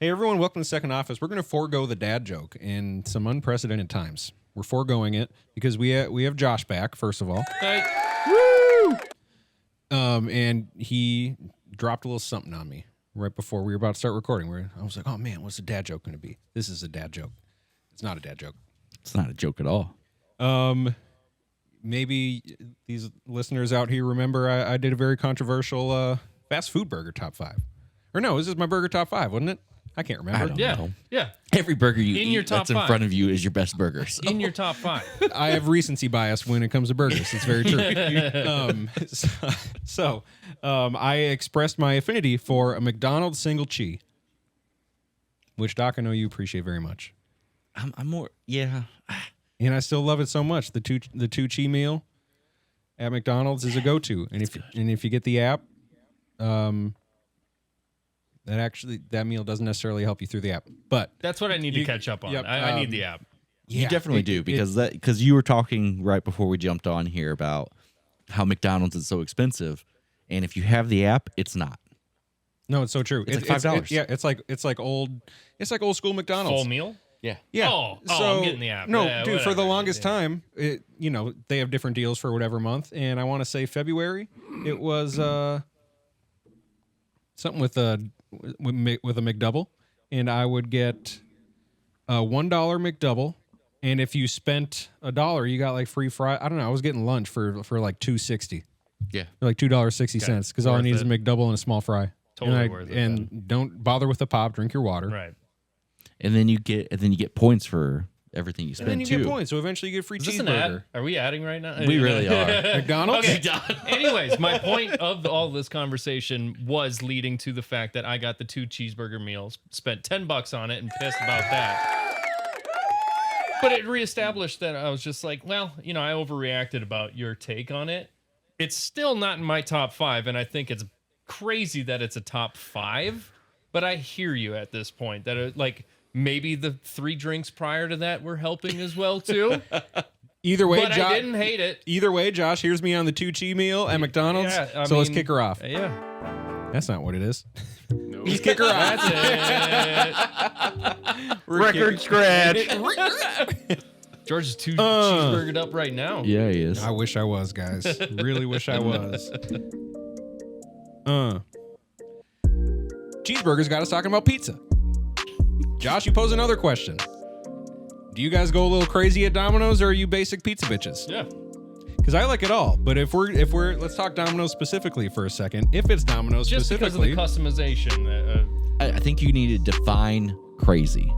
Hey, everyone, welcome to Second Office. We're going to forego the dad joke in some unprecedented times. We're foregoing it because we have Josh back, first of all. Hey. Woo! And he dropped a little something on me right before we were about to start recording. I was like, oh, man, what's the dad joke going to be? This is a dad joke. It's not a dad joke. It's not a joke at all. Maybe these listeners out here remember I did a very controversial fast food burger top 5. Or no, this is my burger top 5, wasn't it? I can't remember. I don't know. Yeah. Every burger you In eat your top that's in 5. front of you is your best burger. So. In your top 5. I have recency bias when it comes to burgers. It's very true. I expressed my affinity for a McDonald single cheese, which, Doc, I know you appreciate very much. I'm more, yeah. And I still love it so much. The two cheese meal at McDonald's is a go-to. And if you get the app, that meal doesn't necessarily help you through the app. But That's what I need to catch up on. Yep, I need the app. You definitely do because you were talking right before we jumped on here about how McDonald's is so expensive, and if you have the app, it's not. No, it's so true. It's like $5. It's like old school McDonald's. Full meal? Yeah. Yeah. Oh, so, I'm getting the app. No, Yeah, dude, for the whatever. longest time, they have different deals for whatever month, and I want to say February, it was something with a McDouble, and I would get a $1 McDouble, and if you spent $1, you got like free fry. I don't know. I was getting lunch for like $2.60. Yeah. Like $2.60 because all I Worth need is a it. McDouble and a small fry. Totally worth it. And don't bother with the pop. Drink your water. Right. And then you get points for everything you spend And then you too. get points. So eventually you get a free Is this an cheeseburger. ad? Are we adding right now? We really are. McDonald's? Okay. Anyways, my point of all this conversation was leading to the fact that I got the 2 cheeseburger meals, spent $10 on it, and pissed about that. But it reestablished that I was just like, well, I overreacted about your take on it. It's still not in my top 5, and I think it's crazy that it's a top 5. But I hear you at this point that maybe the 3 drinks prior to that were helping as well too. Either way, But Josh, I didn't hate it. Either way, Josh, here's me on the 2 cheese meal at McDonald's. Yeah, Let's kick her off. Yeah. That's not what it is. Nope. Let's kick her off. That's it. Record scratch. George is too cheeseburgered up right now. Yeah, he is. I wish I was, guys. Really wish I was. Cheeseburgers got us talking about pizza. Josh, you pose another question. Do you guys go a little crazy at Domino's, or are you basic pizza bitches? Yeah. Because I like it all. But if we're let's talk Domino's specifically for a second. If it's Domino's Just because of specifically, the customization. I think you need to define crazy.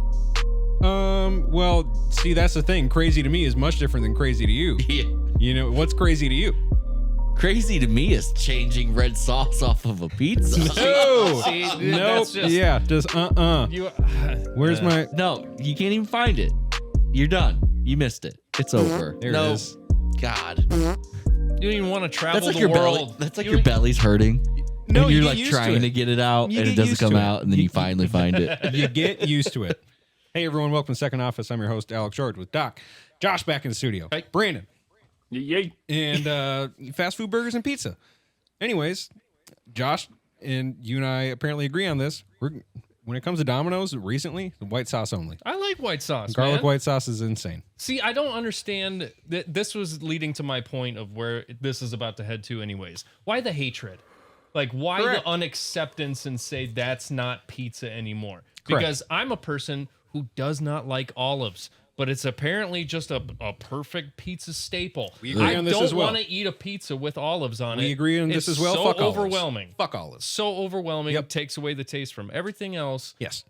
well, see, that's the thing. Crazy to me is much different than crazy to you. Yeah. What's crazy to you? Crazy to me is changing red sauce off of a pizza. No, See, nope. that's just- Yeah, just You, Where's my? No, you can't even find it. You're done. You missed it. It's over. There no, it is. God. you don't even want to travel That's like the your world. belly. That's like You your don't- belly's hurting. No, and you you're get like used to trying it. to get it out, You and it get doesn't used come to it. out, and then you finally find it. You get used to it. Hey, everyone, welcome to Second Office. I'm your host, Alex George, with Doc, Josh back in the studio, Hey. Brandon, Yay. and fast food burgers and pizza. Anyways, Josh and you and I apparently agree on this. When it comes to Domino's, recently, the white sauce only. I like white sauce, Garlic man. white sauce is insane. See, I don't understand that. This was leading to my point of where this is about to head to anyways. Why the hatred? Like, why Correct. the unacceptance and say that's not pizza anymore? Correct. Because I'm a person who does not like olives, but it's apparently just a perfect pizza staple. We agree I on this don't as well. want to eat a pizza with olives on it. We agree on this It's as well. So Fuck olives. overwhelming. Fuck olives. So overwhelming. Yep. Takes away the taste from everything else. Yes.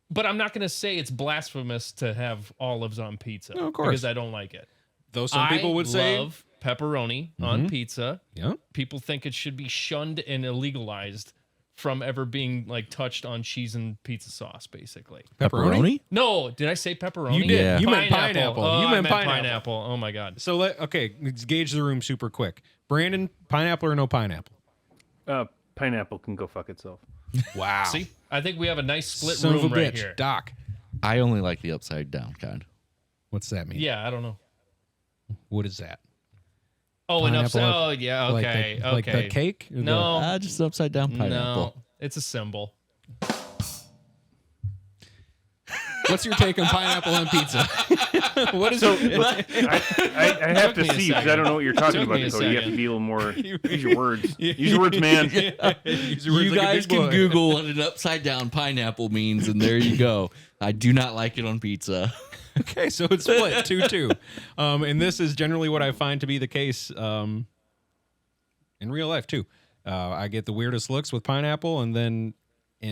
But I'm not going to say it's blasphemous to have olives on pizza. No, of course. Because I don't like it. Though some people would say, I love pepperoni on pizza. yeah, People think it should be shunned and illegalized from ever being like touched on cheese and pizza sauce, basically. pepperoni. No, did I say pepperoni? You did. Yeah. You meant pineapple. Oh, You I meant meant pineapple. Oh my god. So let's gauge the room super quick. Brandon, pineapple or no pineapple? Pineapple can go fuck itself. Wow. See, I think we have a nice split Son room of a right bitch. here. Doc, I only like the upside down kind. what's that mean? Yeah, I don't know. What is that? Oh, and Pineapple upside. up- Oh, yeah. Like Okay. the, okay. Like the cake? Or No. Just upside down pineapple. No, it's a symbol. What's your take on pineapple on pizza? What is So it? I have Took me to a see because I second. don't know what you're talking Took about. me a So you have to second. be a little more. Use your words. Use your words, man. Use your words You like a guys big can boy. Google what an upside down pineapple means, and there you go. I do not like it on pizza. Okay, so it's split 2-2. And this is generally what I find to be the case in real life too. I get the weirdest looks with pineapple,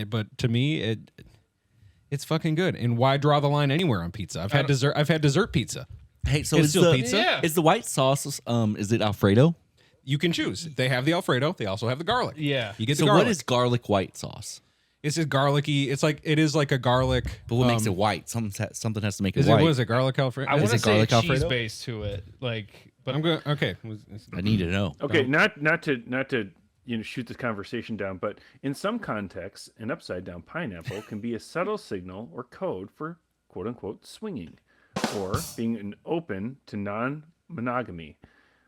but to me, it's fucking good. And why draw the line anywhere on pizza? I've had dessert pizza. Hey, so It's is still the pizza? Yeah. is the white sauce? Is it Alfredo? You can choose. They have the Alfredo. They also have the garlic. Yeah. You get So the garlic. what is garlic white sauce? It's just garlicky. It is like a garlic. But what makes it white? Something has to make it Is it white. what is it? Garlic Alfredo? I want to it say garlic cheese Alfredo? base to it, but I'm going. Okay. I need to know. Okay, not to shoot this conversation down, but in some contexts, an upside down pineapple can be a subtle signal or code for quote unquote swinging, or being an open to non-monogamy.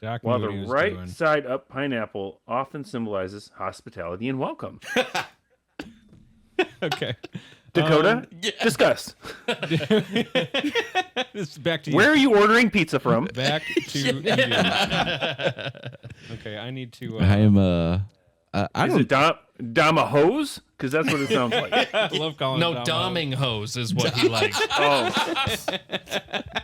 Doc knew While what the he was right doing. side up pineapple often symbolizes hospitality and welcome. Okay. Dakota, discuss. It's back to you. Where are you ordering pizza from? Back to you. Okay, I need to. I am I Is don't. it Dama hose? Because that's what it sounds like. I love calling no, it Dom. doming hose is what he likes. Oh,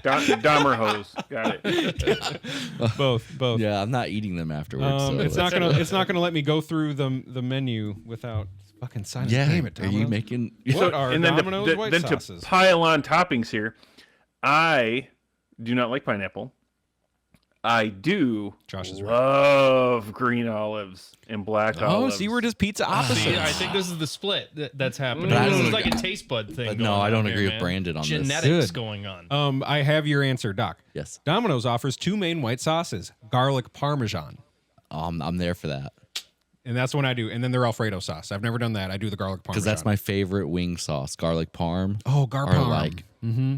Dahmer hose. Got it. Both. Yeah, I'm not eating them afterwards. so It's not let's- gonna. It's not gonna let me go through the menu without fucking signing. Yeah, Damn it, are you Domino's. making? What are and then, Domino's white then sauces? to pile on toppings here, I do not like pineapple. I do Josh is right. love green olives and black Oh, olives. see, we're just pizza opposites. See, I think this is the split that's happening. But I This don't is like agree- a taste bud thing. but going no, I on don't here, agree with man. Brandon on this. Genetics Good. going on. I have your answer, Doc. Yes, Domino's offers two main white sauces: garlic parmesan, I'm there for that and that's when I do. And then their Alfredo sauce. I've never done that. I do the garlic parmesan because that's my favorite wing sauce. Garlic parm. oh gar Or parm. like,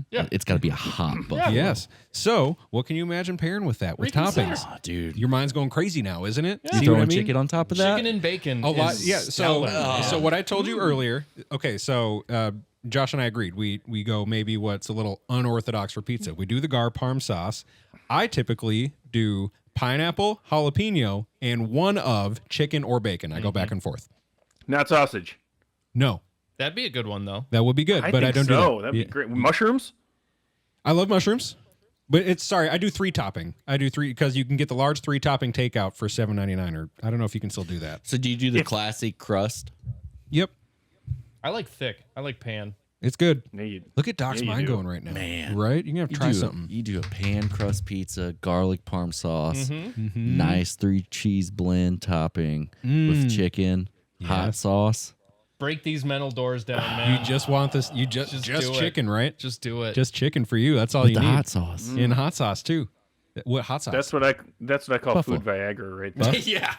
Yeah. it's got to be a hot buffalo. Yes. So, what can you imagine pairing with that with Reconsider. toppings? Oh, dude. Your mind's going crazy now, isn't it? You See what throwing I mean? chicken on top of that? Chicken and bacon. A lot, is yeah. stellar. So what I told you earlier. Okay, so Josh and I agreed. We go maybe what's a little unorthodox for pizza. We do the gar parm sauce. I typically do pineapple, jalapeno, and one of chicken or bacon. I go back and forth. Not sausage. No, That'd be a good one though. that would be good, I but think I don't so. do that. That'd be Yeah. great. Mushrooms? I love mushrooms, but I do 3 topping. I do 3 because you can get the large 3 topping takeout for $7.99, or I don't know if you can still do that. So do you do the classic crust? Yep, I like thick. I like pan. it's good. Yeah, you- Look at Doc's Yeah, you mind do. going right now. Man. Right? You're going to have to try something. You do a pan crust pizza, garlic parm sauce, Mm-hmm. nice 3 cheese blend topping with chicken, hot Yes. sauce. Break these mental doors down, man. You just want this. You just do it. chicken, right? Just do it. Just chicken for you. That's all With you the need. hot sauce. And hot sauce too. What hot sauce? That's what I call Buffalo. food Viagra right there. yeah.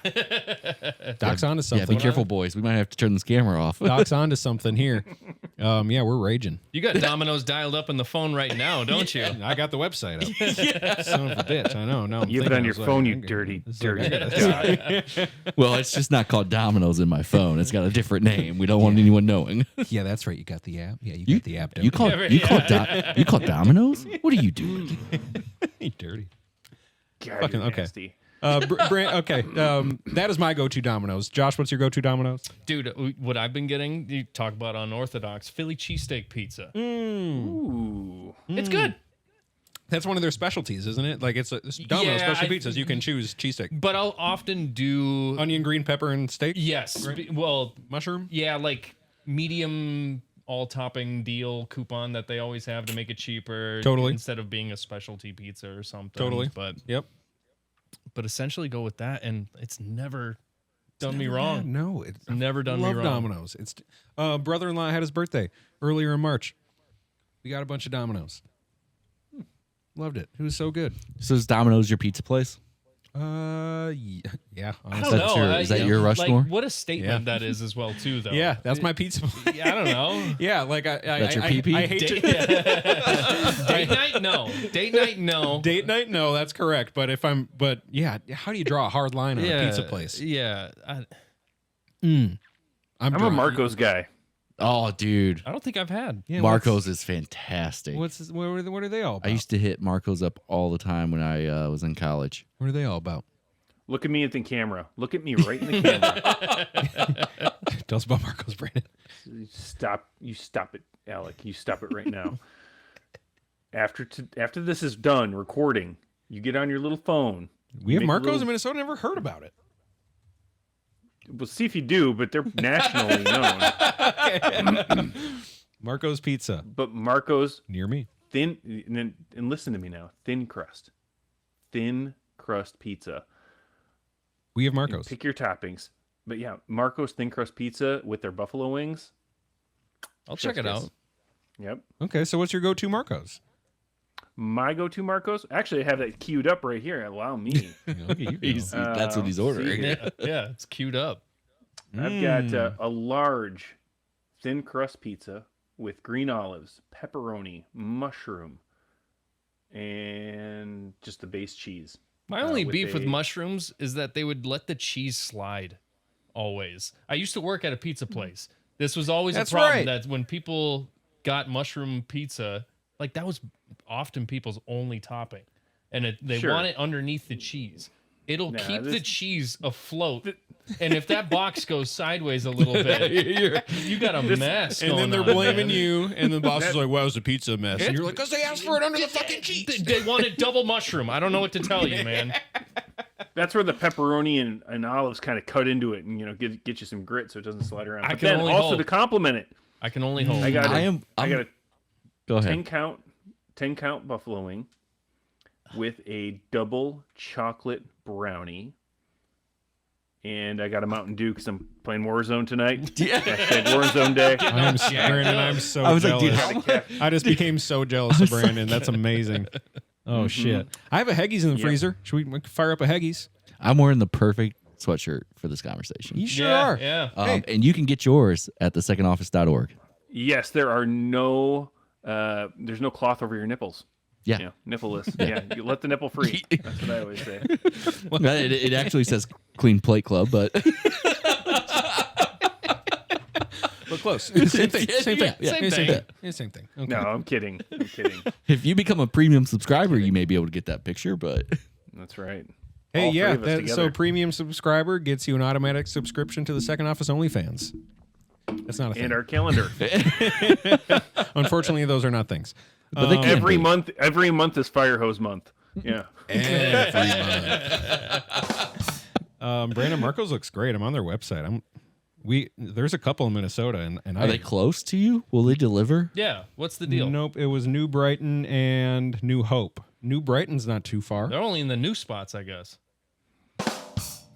Doc's onto Yeah, something. be careful, boys. We might have to turn this camera off. Doc's onto something here. Yeah, we're raging. You got Domino's dialed up in the phone right now, don't you? I got the website up. Son of a bitch. I know. No, I'm You have it thinking, on I your was like, phone, you okay, dirty, this is dirty like- guy. Well, it's just not called Domino's in my phone. It's got a different name. We don't want anyone knowing. Yeah, that's right. You got the app. Yeah, you got the app. You call you call Domino's? What are you doing? you dirty. God, Fucking- you're okay. nasty. Okay. That is my go-to Domino's. Josh, what's your go-to Domino's? Dude, what I've been getting, you talk about unorthodox, Philly cheesesteak pizza. Ooh. It's good. That's one of their specialties, isn't it? Like it's Domino's Yeah, special I- pizzas. You can choose cheesesteak, But I'll often do onion, green pepper, and steak. yes. Well, Mushroom. yeah, like medium all topping deal coupon that they always have to make it cheaper. Totally. Instead of being a specialty pizza or something. Totally. But essentially go with that, and it's never done me wrong. No, it's Never done me love wrong. Domino's. It's brother-in-law had his birthday earlier in March. We got a bunch of Domino's. Loved it. It was so good. So is Domino's your pizza place? Yeah. I Honestly. don't That's know. your- is that your Rushmore? Like, what a statement Yeah. that is as well, too, though. Yeah, that's my pizza. I don't know. Yeah, like That's your I pee-pee? I hate Date, to, date night, no. Date night, no. date night. No, that's correct. But yeah, how do you draw a hard line on a pizza place? Yeah. I'm I'm a Marco's guy. Oh, dude. I don't think I've had. Yeah, Marco's is fantastic. What are they all about? I used to hit Marco's up all the time when I was in college. What are they all about? Look at me at the camera. Look at me right in the camera. Tell us about Marco's, Brandon. Stop. You stop it, Alec. You stop it right now. After this is done recording, you get on your little phone. We have make a Marco's little- in Minnesota. Never heard about it. We'll see if you do, but they're nationally known. Marco's Pizza But Marco's near me. thin, and listen to me now. Thin crust pizza. We have You Marco's. pick your toppings. But yeah, Marco's thin crust pizza with their buffalo wings. I'll check it Chef's out. kiss. Yep. Okay, so what's your go-to Marco's? My go-to Marco's. Actually, I have that queued up right here. Allow me. Look at you go. That's what he's ordering. Yeah, it's queued up. I've got a large thin crust pizza with green olives, pepperoni, mushroom, and just the base cheese. My only with beef with a- mushrooms is that they would let the cheese slide always. I used to work at a pizza place. This was always That's a problem right. that when people got mushroom pizza, like that was often people's only topping. And they Sure. want it underneath the cheese. It'll Nah, keep the this- cheese afloat. And if that box goes sideways a little bit, you got a mess And going then they're on, blaming man. you, and the boss is like, "Why was the pizza a mess?" And you're like, "Cause they asked for it under the fucking cheese." They wanted double mushroom. I don't know what to tell you, man. That's where the pepperoni and olives kind of cut into it, and get you some grit so it doesn't slide around. I But can then only also hope. to complement it, I can only hope. I got a Go ahead. 10 count buffalo wing with a double chocolate brownie. And I got a Mountain Dew because I'm playing Warzone tonight. Hashtag Warzone Day. Brandon, I'm so I was jealous. like, dude, I just became so jealous of Brandon. That's amazing. Oh shit! I have a Heggies in the Yep. freezer. Should we fire up a Heggies? I'm wearing the perfect sweatshirt for this conversation. You sure yeah, are. yeah. And you can get yours at thesecondoffice.org. Yes, there are there's no cloth over your nipples. Yeah. Yeah, nippleless. Yeah, you let the nipple free. That's what I always say. it actually says Clean Plate Club, but But close. Same thing. Same thing. Yeah, Same thing. Yeah, same thing. Okay. No, I'm kidding. I'm kidding. if you become a premium subscriber, you may be able to get that picture. But That's right. Hey, All three yeah. of us So together. premium subscriber gets you an automatic subscription to the Second Office OnlyFans. That's not a thing. And our calendar. Unfortunately, those are not things. but they can every be. month is fire hose month. Yeah. Brandon Marcos looks great. I'm on their website. There's a couple in Minnesota, and Are they close to you? Will they deliver? Yeah. What's the deal? Nope, it was New Brighton and New Hope. New Brighton's not too far. They're only in the new spots, I guess.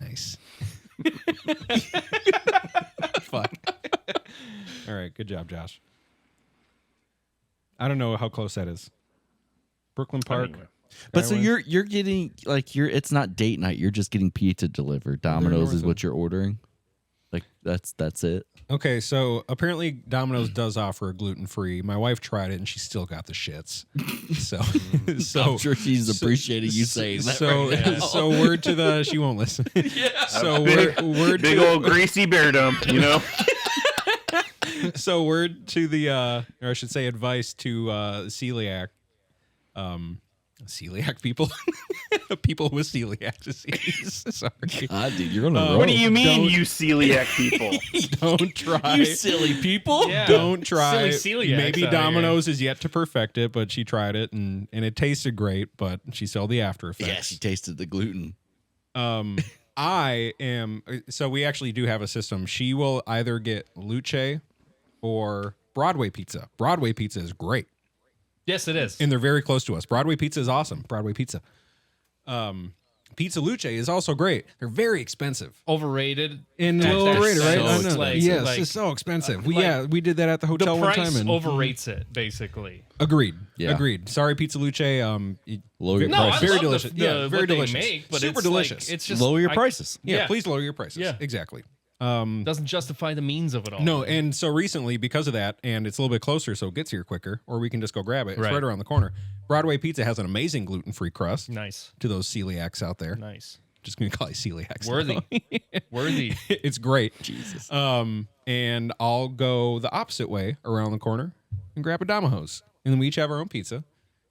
Nice. Fuck. All right, good job, Josh. I don't know how close that is. Brooklyn Park. Anyway. But so Fairway. you're getting it's not date night. You're just getting pizza delivered. Domino's is north what you're ordering. Like that's it. Okay, so apparently Domino's does offer a gluten-free. My wife tried it and she still got the shits. So I'm sure she's appreciating you saying that. So right now. so word to the she won't listen. Yeah. So word Big to, old greasy bear dump, so word to the or I should say advice to celiac celiac people. People with celiac disease. Sorry. God, dude, you're on a roll. What do you mean, Don't- you celiac people? Don't try. You silly people. Yeah. Don't try. Silly celiacs Maybe out here. Domino's is yet to perfect it, but she tried it and it tasted great, but she saw the after effects. Yeah, she tasted the gluten. I am so we actually do have a system. She will either get Luce or Broadway pizza. Broadway pizza is great. Yes, it is. And they're very close to us. Broadway pizza is awesome. Broadway pizza. Pizza Luce is also great. They're very expensive. Overrated. And That's overrated, right? so I know. expensive. Yes, Like, it's so expensive. We like, we did that at the the hotel one price time. And overrates it, basically. agreed. Yeah. Agreed. Sorry, Pizza Luce. Lower your No, prices. I Very love delicious. The, Yeah, the, very what they delicious. make, but Super it's delicious. Like, it's just Lower your prices. Yeah, please lower your prices. Yeah. Exactly. Doesn't justify the means of it all. No, and so recently, because of that, and it's a little bit closer, so it gets here quicker, or we can just go grab it. It's Right. right around the corner. Broadway Pizza has an amazing gluten-free crust Nice. to those celiacs out there. Nice. just gonna call you celiac. Worthy. It's great. Jesus. And I'll go the opposite way around the corner and grab a Domino's, and then we each have our own pizza, and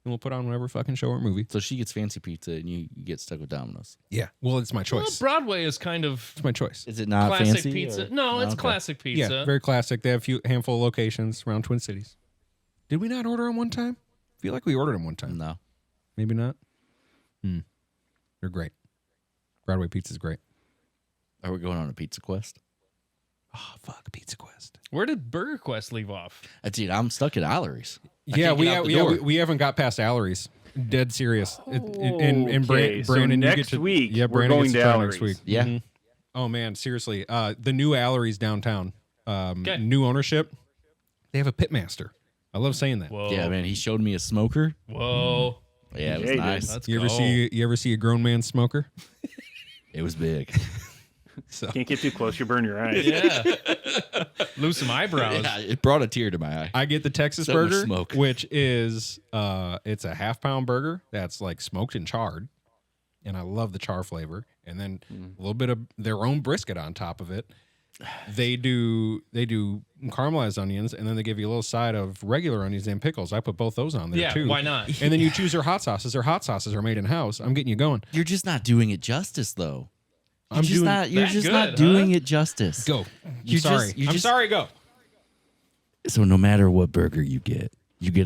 we'll put on whatever fucking show or movie. So she gets fancy pizza and you get stuck with Domino's. Yeah, well, it's my Well, choice. Broadway is kind of It's my choice. Is it not classic fancy? pizza. or- No, it's okay. classic pizza. Yeah, very classic. They have a handful of locations around Twin Cities. Did we not order them one time? I feel like we ordered them one time. No. Maybe not. They're great. Broadway pizza's great. Are we going on a pizza quest? Oh, fuck, Pizza Quest. Where did Burger Quest leave off? Dude, I'm stuck at Allery's. I Yeah, can't get out the door. we haven't got past Allery's. Dead serious. And Okay, so Brandon, you get next to, week, yeah, we're Brandon going gets to try next Allery's. week. Yeah. Mhm. Oh man, seriously. The new Allery's downtown. Okay. New ownership. They have a pitmaster. I love saying that. Whoa. Yeah, man. He showed me a smoker. Whoa. Yeah, it was Yeah, he did. nice. Let's You go. ever see a grown man smoker? It was big. So Can't get too close; you burn your eyes. Yeah. Lose some eyebrows. Yeah, it brought a tear to my eye. I get the Texas So much burger, smoke. which is it's a half-pound burger that's like smoked and charred, and I love the char flavor. And then a little bit of their own brisket on top of it. They do caramelized onions, and then they give you a little side of regular onions and pickles. I put both those on there Yeah, too. why not? And then you choose their hot sauces. Their hot sauces are made in house. I'm getting you going. You're just not doing it justice, though. I'm doing You're that just good, not huh? doing it justice. go. You sorry. just- you I'm just- sorry. Go. So no matter what burger you get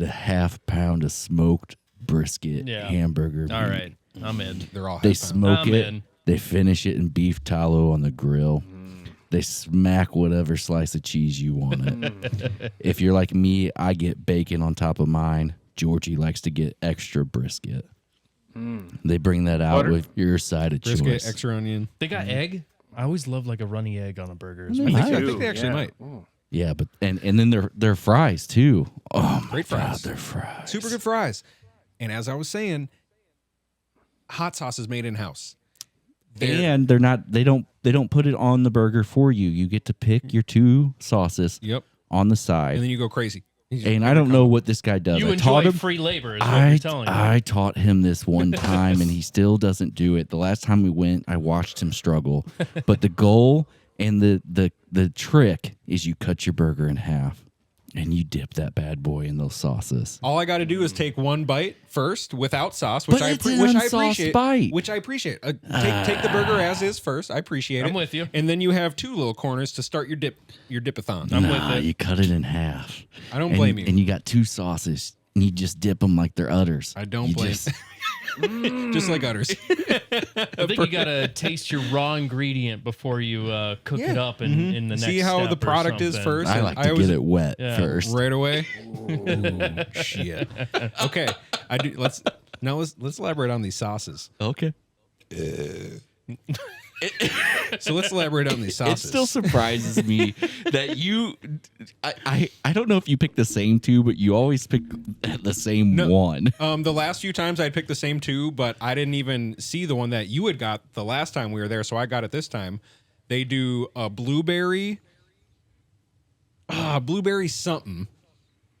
a half pound of smoked brisket Yeah. hamburger. All meat. right. I'm in. They're all They half-pound. smoke I'm it. in. They finish it in beef tallow on the grill. They smack whatever slice of cheese you want it. If you're like me, I get bacon on top of mine. Georgie likes to get extra brisket. They bring that out Butter. with your side of brisket, choice. extra onion. They got egg. I always love like a runny egg on a burger. It's They really might. good. I think they actually might. Ooh. Yeah, but and then their fries too. Oh my Great God, fries. their fries. Super good fries. And as I was saying, hot sauce is made in house. And they're not. They don't put it on the burger for you. You get to pick your two sauces Yep. on the side. And then you go crazy. And I don't know what this guy does. You I taught enjoy him. free labor, is what you're telling me. I taught him this one time, and he still doesn't do it. The last time we went, I watched him struggle. But the goal and the trick is you cut your burger in half, and you dip that bad boy in those sauces. All I got to do is take one bite first without sauce, which But I it's an which I unsauced appreciate. bite. Which I appreciate. Take the burger as is first. I appreciate it. I'm with you. And then you have two little corners to start your dipathon. I'm Nah, with it. you cut it in half. I don't And- blame you. And you got two sauces, and you just dip them like they're udders. I don't You blame. just- Just like udders. I think you gotta taste your raw ingredient before you cook it up in the next. See how step the or product is something. first? I and like to always- get it wet Yeah. first. right away. Ooh, shit. Okay, I do. Let's elaborate on these sauces. Okay. So let's elaborate on these It sauces. still surprises me that you. I don't know if you pick the same two, but you always pick the same one. The last few times I'd picked the same two, but I didn't even see the one that you had got the last time we were there, so I got it this time. They do a blueberry something.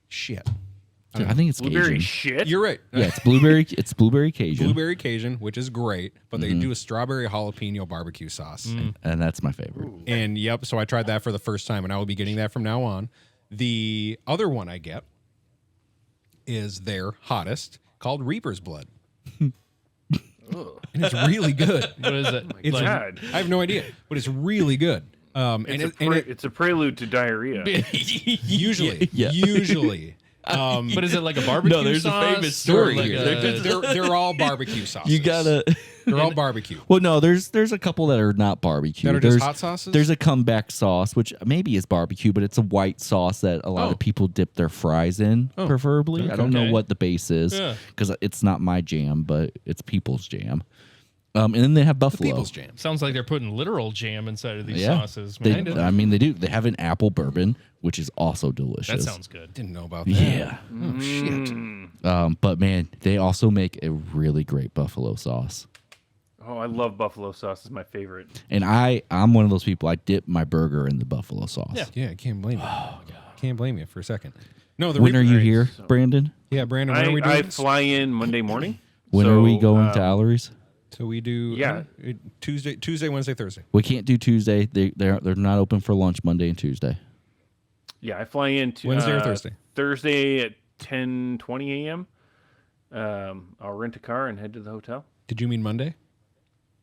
Shit. I think it's Blueberry Cajun. shit. You're right. Yeah, it's blueberry. It's blueberry Cajun, Blueberry Cajun, which is great, but they do a strawberry jalapeno barbecue sauce. and that's my favorite. And yep, so I tried that for the first time, and I will be getting that from now on. The other one I get is their hottest, called Reaper's Blood. And it's really good. What is it? It's God. I have no idea, but it's really good. It's a prelude to diarrhea. Usually, Yeah. usually, But is it like a barbecue No, there's a sauce? famous story or like here. they're all barbecue sauces. You gotta. They're all barbecue. Well, no, there's a couple that are not barbecue. That are just There's- hot sauces? There's a comeback sauce, which maybe is barbecue, but it's a white sauce that a lot Oh. of people dip their fries in, preferably. I don't know Okay. what the base is Yeah. because it's not my jam, but it's people's jam. And then they have buffalo. People's Jam. Sounds like they're putting literal jam inside of these Yeah. sauces. They, Man. I mean, they do. They have an apple bourbon, which is also delicious. That sounds good. Didn't know about that. Yeah. Oh shit. But man, they also make a really great buffalo sauce. Oh, I love buffalo sauce. It's my favorite. And I'm one of those people. I dip my burger in the buffalo sauce. Yeah. Yeah, I can't blame you. Can't blame you for a second. No, the When are you Reaper- here, Brandon? Yeah, Brandon. When are we doing I this? fly in Monday morning. When So, are we going to Allery's? So we do Tuesday, Wednesday, Thursday. We can't do Tuesday. They're not open for lunch Monday and Tuesday. Yeah, I fly in Wednesday or Thursday? Thursday at 10:20 a.m. I'll rent a car and head to the hotel. Did you mean Monday?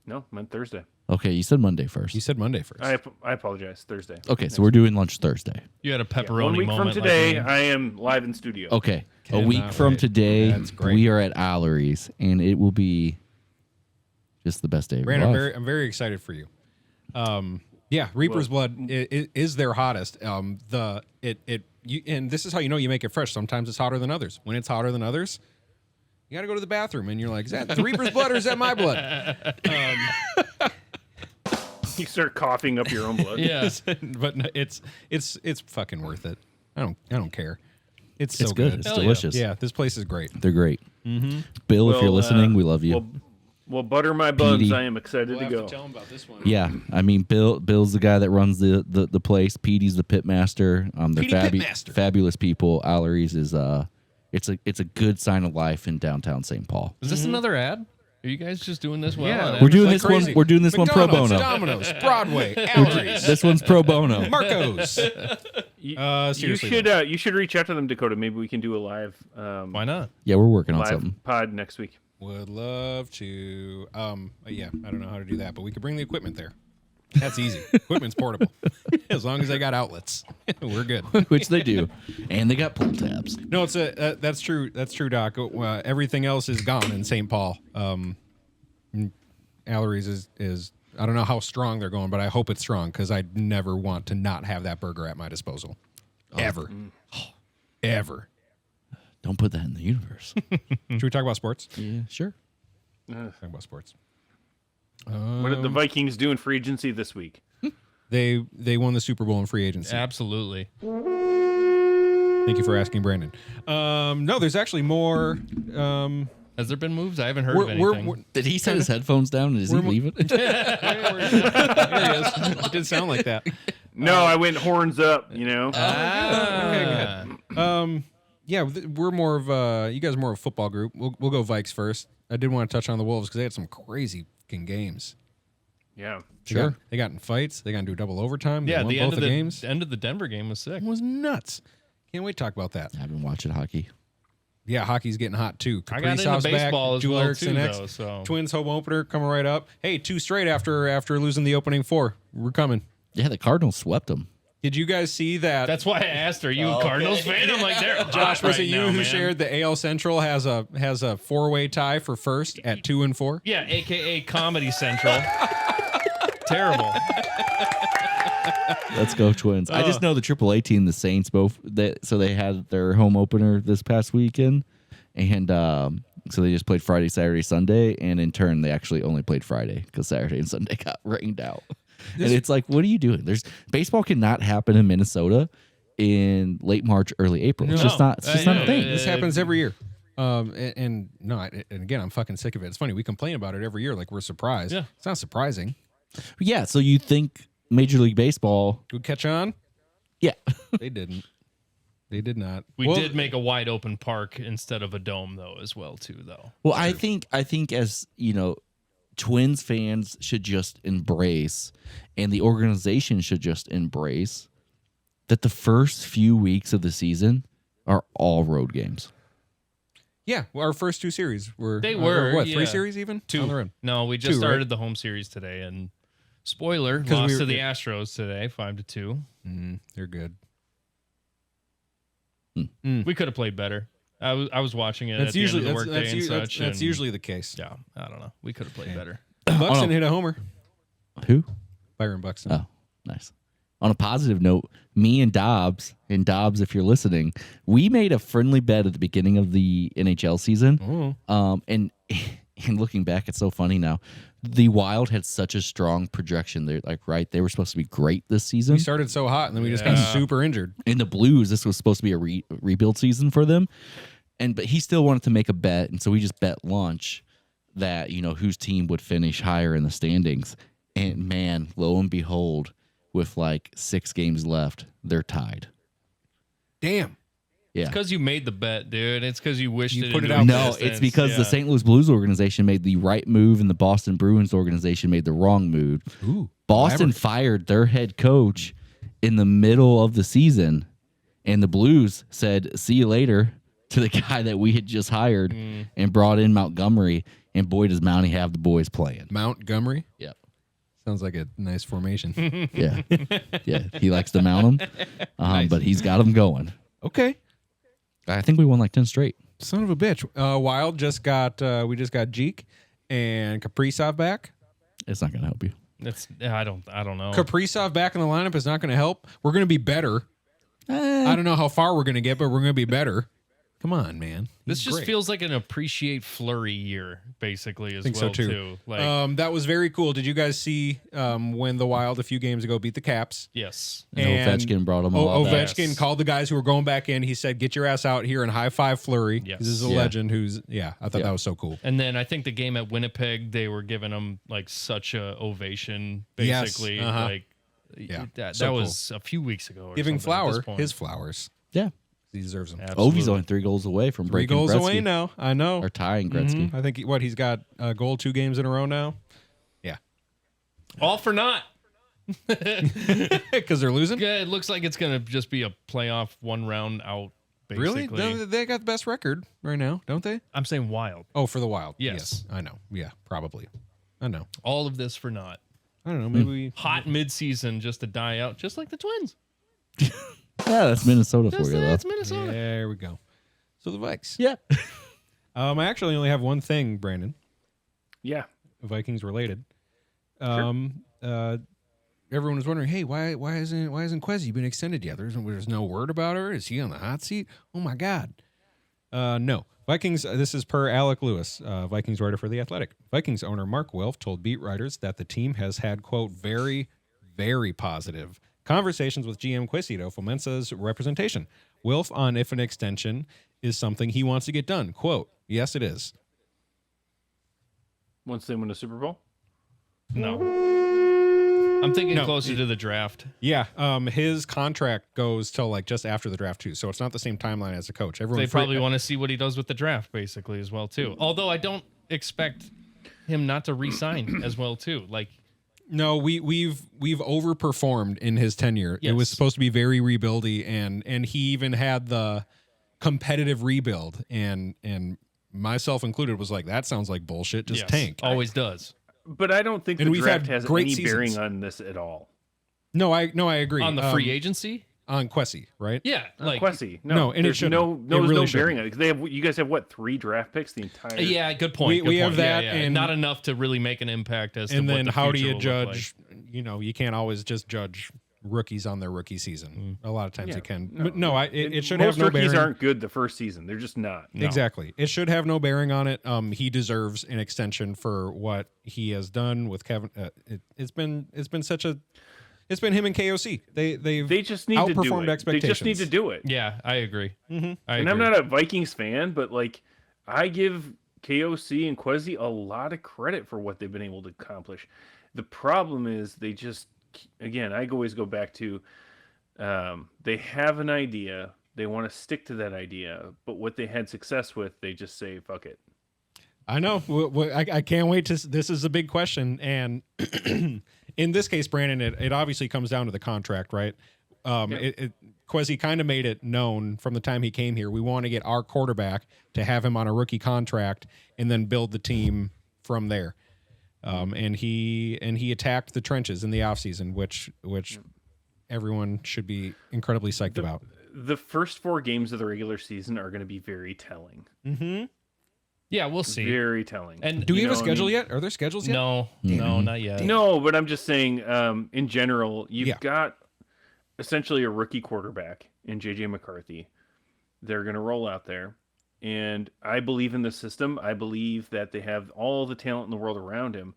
No, I meant Thursday. Okay, you said Monday first. You said Monday first. I apologize. Thursday. Okay, so we're doing lunch Thursday. You had a pepperoni 1 week moment. from today, like me. I am live in studio. Okay, a Cannot week from wait. today, That's great. we are at Allery's, and it will be just the best day of your Brandon, life. I'm very excited for you. Yeah, Reaper's Blood is their hottest. And this is how you know you make it fresh. Sometimes it's hotter than others. When it's hotter than others, you got to go to the bathroom, and you're like, "Is that the Reaper's blood or is that my blood?" You start coughing up your own blood. Yeah. But no, it's fucking worth it. I don't care. It's so It's good. It's Hell yeah. delicious. Yeah, this place is great. They're great. Bill, if you're listening, we love you. Well, butter my buns. Petey. I am excited to go. him about this one. Yeah, I mean, Bill's the guy that runs the place. Petey's the pit master. They're Petey Pitmaster. fabulous people. Allery's is it's a good sign of life in downtown St. Paul. Is this another ad? Are you guys just doing this well? Yeah, on We're doing like this crazy. one. We're doing this one pro McDonald's, bono. Domino's, Broadway, Allery's, This one's pro bono. Marco's. You Seriously, you should reach out to them, Dakota. Maybe we can do a live Why not? Yeah, we're working on live something. pod next week. would love to. Yeah, I don't know how to do that, but we could bring the equipment there. That's easy. Equipment's portable, as long as they got outlets. We're good. Which they do, and they got pull tabs. No, it's that's true. That's true, Doc. Everything else is gone in St. Paul. Allery's is I don't know how strong they're going, but I hope it's strong because I'd never want to not have that burger at my disposal, ever, ever. Don't put that in the universe. Should we talk about sports? Yeah, sure. Talk about sports. What did the Vikings do in free agency this week? They won the Super Bowl in free agency. Absolutely. Thank you for asking, Brandon. No, there's actually more. Has there been moves? I haven't heard of anything. Did he set his headphones down and is he leaving? There he is. It did sound like that. No, I went horns up. You know. Ah. Yeah, we're more of you guys are more of a football group. We'll go Vikes first. I did want to touch on the Wolves because they had some crazy fucking games. Yeah. They got in fights. They got into double overtime. They Yeah, won the both end of the the games. end of the Denver game was sick. It was nuts. Can't wait to talk about that. I've been watching hockey. Yeah, hockey's getting hot too. I got into Kaprizov's baseball back, as Jewel well Eriksson too, next. though. So Twins home opener coming right up. Hey, 2 straight after losing the opening 4. We're coming. Yeah, the Cardinals swept them. Did you guys see that? that's why I asked, "Are you a Cardinals fan?" I'm like, "They're Josh, hot was right it you now, who man." shared the AL Central has a 4-way tie for first at 2 and 4? Yeah, AKA Comedy Central. Terrible. Let's go Twins. I just know the AAA team, the Saints, so they had their home opener this past weekend, and so they just played Friday, Saturday, Sunday, and in turn they actually only played Friday because Saturday and Sunday got rained out. And it's like, what are you doing? Baseball cannot happen in Minnesota in late March, early April. It's No. just not. It's just not a thing. This happens every year. And again, I'm fucking sick of it. It's funny. We complain about it every year like we're surprised. Yeah. It's not surprising. Yeah. So you think Major League Baseball? Would catch on? Yeah. They didn't. They did not. We Well, did make a wide open park instead of a dome, though, as well, too, though. Well, I think as you know, Twins fans should just embrace, and the organization should just embrace that the first few weeks of the season are all road games. Yeah. Well, our first 2 series were. They were, what? yeah. 3 series even? 2. On the road. No, we just 2, right? started the home series today, and spoiler, 'Cause lost we to were- the Astros today, 5-2. They're good. We could have played better. I was watching it at the end of the workday and such. that's and usually the case. yeah. I don't know. We could have played better. Buxton hit a homer. Who? Byron Buxton. Oh, nice. On a positive note, me and Dobbs, if you're listening, we made a friendly bet at the beginning of the NHL season. And looking back, it's so funny now. The Wild had such a strong projection. They're like, right, they were supposed to be great this season. We started so hot, and then we just got super injured. In the Blues, this was supposed to be a rebuild season for them. But he still wanted to make a bet, and so we just bet lunch that, whose team would finish higher in the standings. And man, lo and behold, with like 6 games left, they're tied. Damn. Yeah. It's because you made the bet, dude. It's because you wished You it put it into out No, existence. it's because the Yeah. St. Louis Blues organization made the right move and the Boston Bruins organization made the wrong move. Ooh, Boston fired their head coach in the middle of the season, and the Blues said, "See you later" to the guy that we had just hired and brought in Montgomery. And boy, does Mountie have the boys playing. Montgomery. Yep. Sounds like a nice formation. Yeah. Yeah. He likes to mount them, but he's got them going. Okay. I think we won like 10 straight. Son of a bitch. Wild just got we just got Jeek and Kaprizov back. It's not going to help you. I don't know. Kaprizov back in the lineup is not going to help. We're going to be better. I don't know how far we're going to get, but we're going to be better. Come on, man. This He's just great. feels like an appreciate Flurry year, basically, as think well, so too. Like, That was very cool. Did you guys see when the Wild a few games ago beat the Caps? yes. And Ovechkin brought him all back. Ovechkin Yes. called the guys who were going back in. He said, "Get your ass out here and high five Fleury." Yes. This is a Yeah. legend who's I thought that was so cool. And then I think the game at Winnipeg, they were giving him like such a ovation, Yes. basically. Uh-huh. Like, Yeah. that So was a few weeks ago. Or Giving something at this Flower point. his flowers. Yeah. He deserves them. Absolutely. Ovi's only 3 goals away from 3 breaking goals Gretzky. away now. I know. Or tying Gretzky. I think he's got a goal 2 games in a row now. Yeah, All for naught. because they're losing. Yeah, it looks like it's going to just be a playoff 1 round out, basically. Really? No, they got the best record right now, don't they? I'm saying Wild. Oh, for the Wild. Yes. I know. Yeah, probably. I know. All of this for naught. I don't know. Maybe we. Hot mid-season just to die out, just like the Twins. Yeah, that's Minnesota for Just you, though. that's Minnesota. There we go. So the Vikes. Yeah. I actually only have one thing, Brandon. Yeah. Vikings related. Everyone was wondering, hey, why hasn't Kwesi been extended yet? There's no word about her. Is he on the hot seat? Oh my God. No. Vikings. This is per Alec Lewis, Vikings writer for The Athletic. Vikings owner Mark Wilf told beat writers that the team has had, quote, very, very positive conversations with GM Kwesi Adofo-Mensah's representation. Wilf on if an extension is something he wants to get done. Quote, yes, it is. Once they win a Super Bowl? No. I'm thinking No. closer to the draft. Yeah, his contract goes till like just after the draft too, so it's not the same timeline as a coach. Everyone They probably want to see what he does with the draft, basically, as well, too. Although I don't expect him not to re-sign as well, too. Like, No, we've overperformed in his tenure. It was Yes. supposed to be very rebuildy, and he even had the competitive rebuild, and myself included was like, that sounds like bullshit. Just yes, tank. always does. But I don't think And the we've draft had has great any seasons. bearing on this at all. No, I agree. On the free agency? on Kwesi, right? Yeah. Like, Kwesi. No, and it there's shouldn't. no, It there's really no shouldn't. bearing on it. 'Cause they have, you guys have what, 3 draft picks the entire. yeah, good point. We good have point. that, Yeah, yeah. and- not enough to really make an impact as And to then what the how do future you will look like. judge? You know, you can't always just judge rookies on their rookie season. A lot of times Yeah, you can. no. But no, it should Most have no rookies bearing. aren't good the first season. They're just not. Exactly. It should have no bearing on it. He deserves an extension for what he has done with Kevin. It's been him and KOC. They They just need to do outperformed it. They expectations. just need to do it. Yeah, I agree. I And agree. I'm not a Vikings fan, but like I give KOC and Kwesi a lot of credit for what they've been able to accomplish. The problem is they just, again, I always go back to they have an idea, they want to stick to that idea, but what they had success with, they just say fuck it. I know. I can't wait to. This is a big question, and in this case, Brandon, it obviously comes down to the contract, right? Kwesi kind of made it known from the time he came here. We want to get our quarterback to have him on a rookie contract, and then build the team from there. And he attacked the trenches in the offseason, which everyone should be incredibly psyched about. The first 4 games of the regular season are going to be very telling. Yeah, we'll see. Very telling. And Do we You have a know, I schedule mean- yet? Are there schedules yet? no, not yet. No, but I'm just saying, in general, you've Yeah. got essentially a rookie quarterback in JJ McCarthy. They're going to roll out there. And I believe in the system. I believe that they have all the talent in the world around him.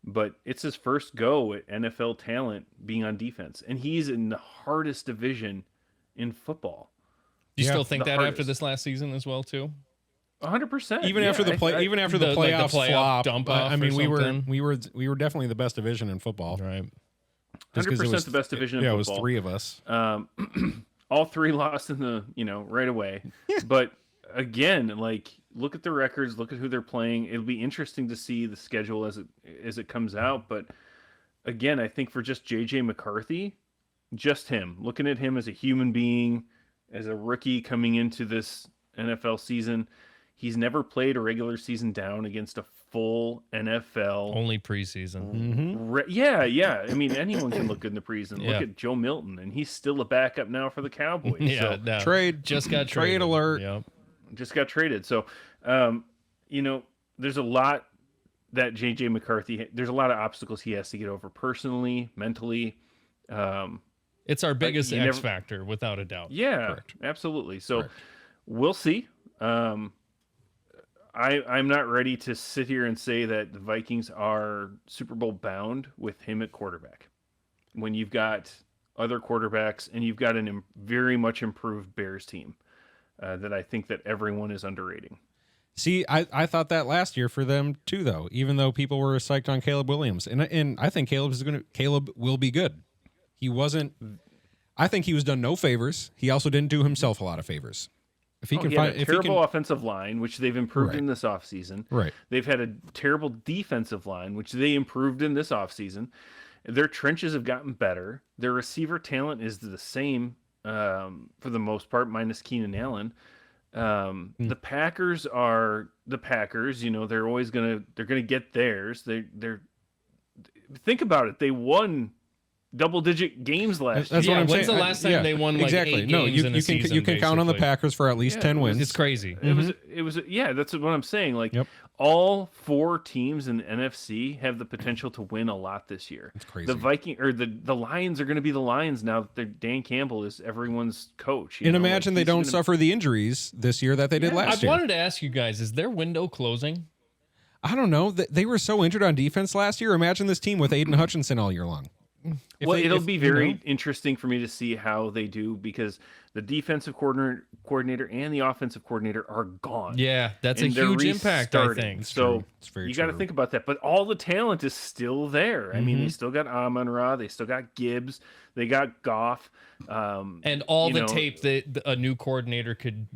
But it's his first go at NFL talent being on defense. And he's in the hardest division in football. Do you Yeah, still think the that after hardest. this last season as well, too? 100%. Even yeah, after the play, I- even after the- the like the playoffs playoff flop, dump I off mean, or something. we were definitely the best division in football. Right. Just 'cause it 100% was- the best division in yeah, football. it was 3 of us. all three lost in the right away. But again, like look at the records, look at who they're playing. It'll be interesting to see the schedule as it comes out. But again, I think for just JJ McCarthy, just him, looking at him as a human being, as a rookie coming into this NFL season, he's never played a regular season down against a full NFL. Only preseason. Yeah. I mean, anyone can look good in the preseason. Yeah. Look at Joe Milton, and he's still a backup now for the Cowboys. Yeah, So, no. Trade. Just got Trade traded. alert. Yep. just got traded. So, there's a lot that JJ McCarthy, there's a lot of obstacles he has to get over personally, mentally. It's our biggest you X never- factor, without a doubt. Yeah, Correct. absolutely. So Correct. we'll see. I'm not ready to sit here and say that the Vikings are Super Bowl bound with him at quarterback. When you've got other quarterbacks and you've got a very much improved Bears team that I think that everyone is underrating. See, I thought that last year for them too, though. Even though people were psyched on Caleb Williams, and I think Caleb will be good. He wasn't. I think he was done no favors. He also didn't do himself a lot of favors. If he can He find, had a if he terrible can, offensive line, which they've improved Right. in this offseason. right. They've had a terrible defensive line, which they improved in this offseason. Their trenches have gotten better. Their receiver talent is the same for the most part, minus Keenan Allen. The Packers are the Packers. They're always gonna get theirs. They're think about it. They won double-digit games last year. That's what I'm when's saying. the last time they won, like, exactly? 8 No, games in a you season, can count on the basically? Packers for at least Yeah, 10 wins. It's crazy. It was yeah, that's what I'm saying. Like Yep. all four teams in the NFC have the potential to win a lot this year. It's crazy. The the Lions are going to be the Lions now that Dan Campbell is everyone's coach. And imagine they he's don't gonna- suffer the injuries this year that they did Yeah. last I year. wanted to ask you guys, is their window closing? I don't know. They were so injured on defense last year. Imagine this team with Aiden Hutchinson all year long. It'll be very interesting for me to see how they do because the defensive coordinator and the offensive coordinator are gone. Yeah, that's And a they're huge impact, I restarting. think. So It's very you got to true. think about that. But all the talent is still there. I mean, they still got Amon-Ra, they still got Gibbs, they got Goff. And all you the know, tape that a new coordinator could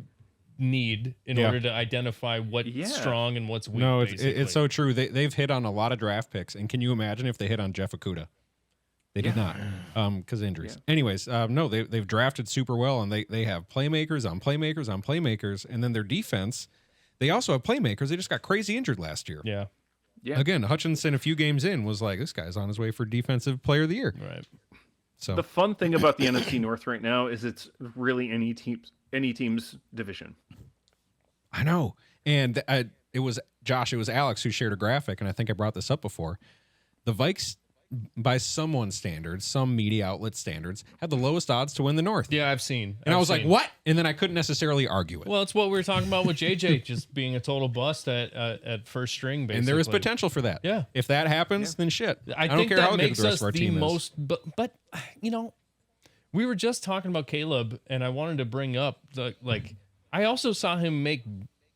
need in Yeah. order to identify what's Yeah. strong and what's weak. No, basically. it's so true. They've hit on a lot of draft picks. And can you imagine if they hit on Jeff Okudah? They did not because of injuries. Yeah. Anyways, no, they've drafted super well, and they have playmakers on playmakers on playmakers. And then their defense, they also have playmakers. They just got crazy injured last year. Yeah, Yeah. Again, Hutchinson, a few games in, was like, this guy's on his way for Defensive Player of the Year. right. So The fun thing about the NFC North right now is it's really any team's division. I know. And it was Josh, it was Alex who shared a graphic, and I think I brought this up before. The Vikes, by someone's standards, some media outlet standards, had the lowest odds to win the North. Yeah, I've seen. And I I've was like, seen. what? And then I couldn't necessarily argue it. Well, it's what we were talking about with JJ just being a total bust at first string, basically. and there is potential for that. Yeah. If that happens, then shit. I don't think care that how good makes the rest us of our the team is. most. But we were just talking about Caleb, and I wanted to bring up I also saw him make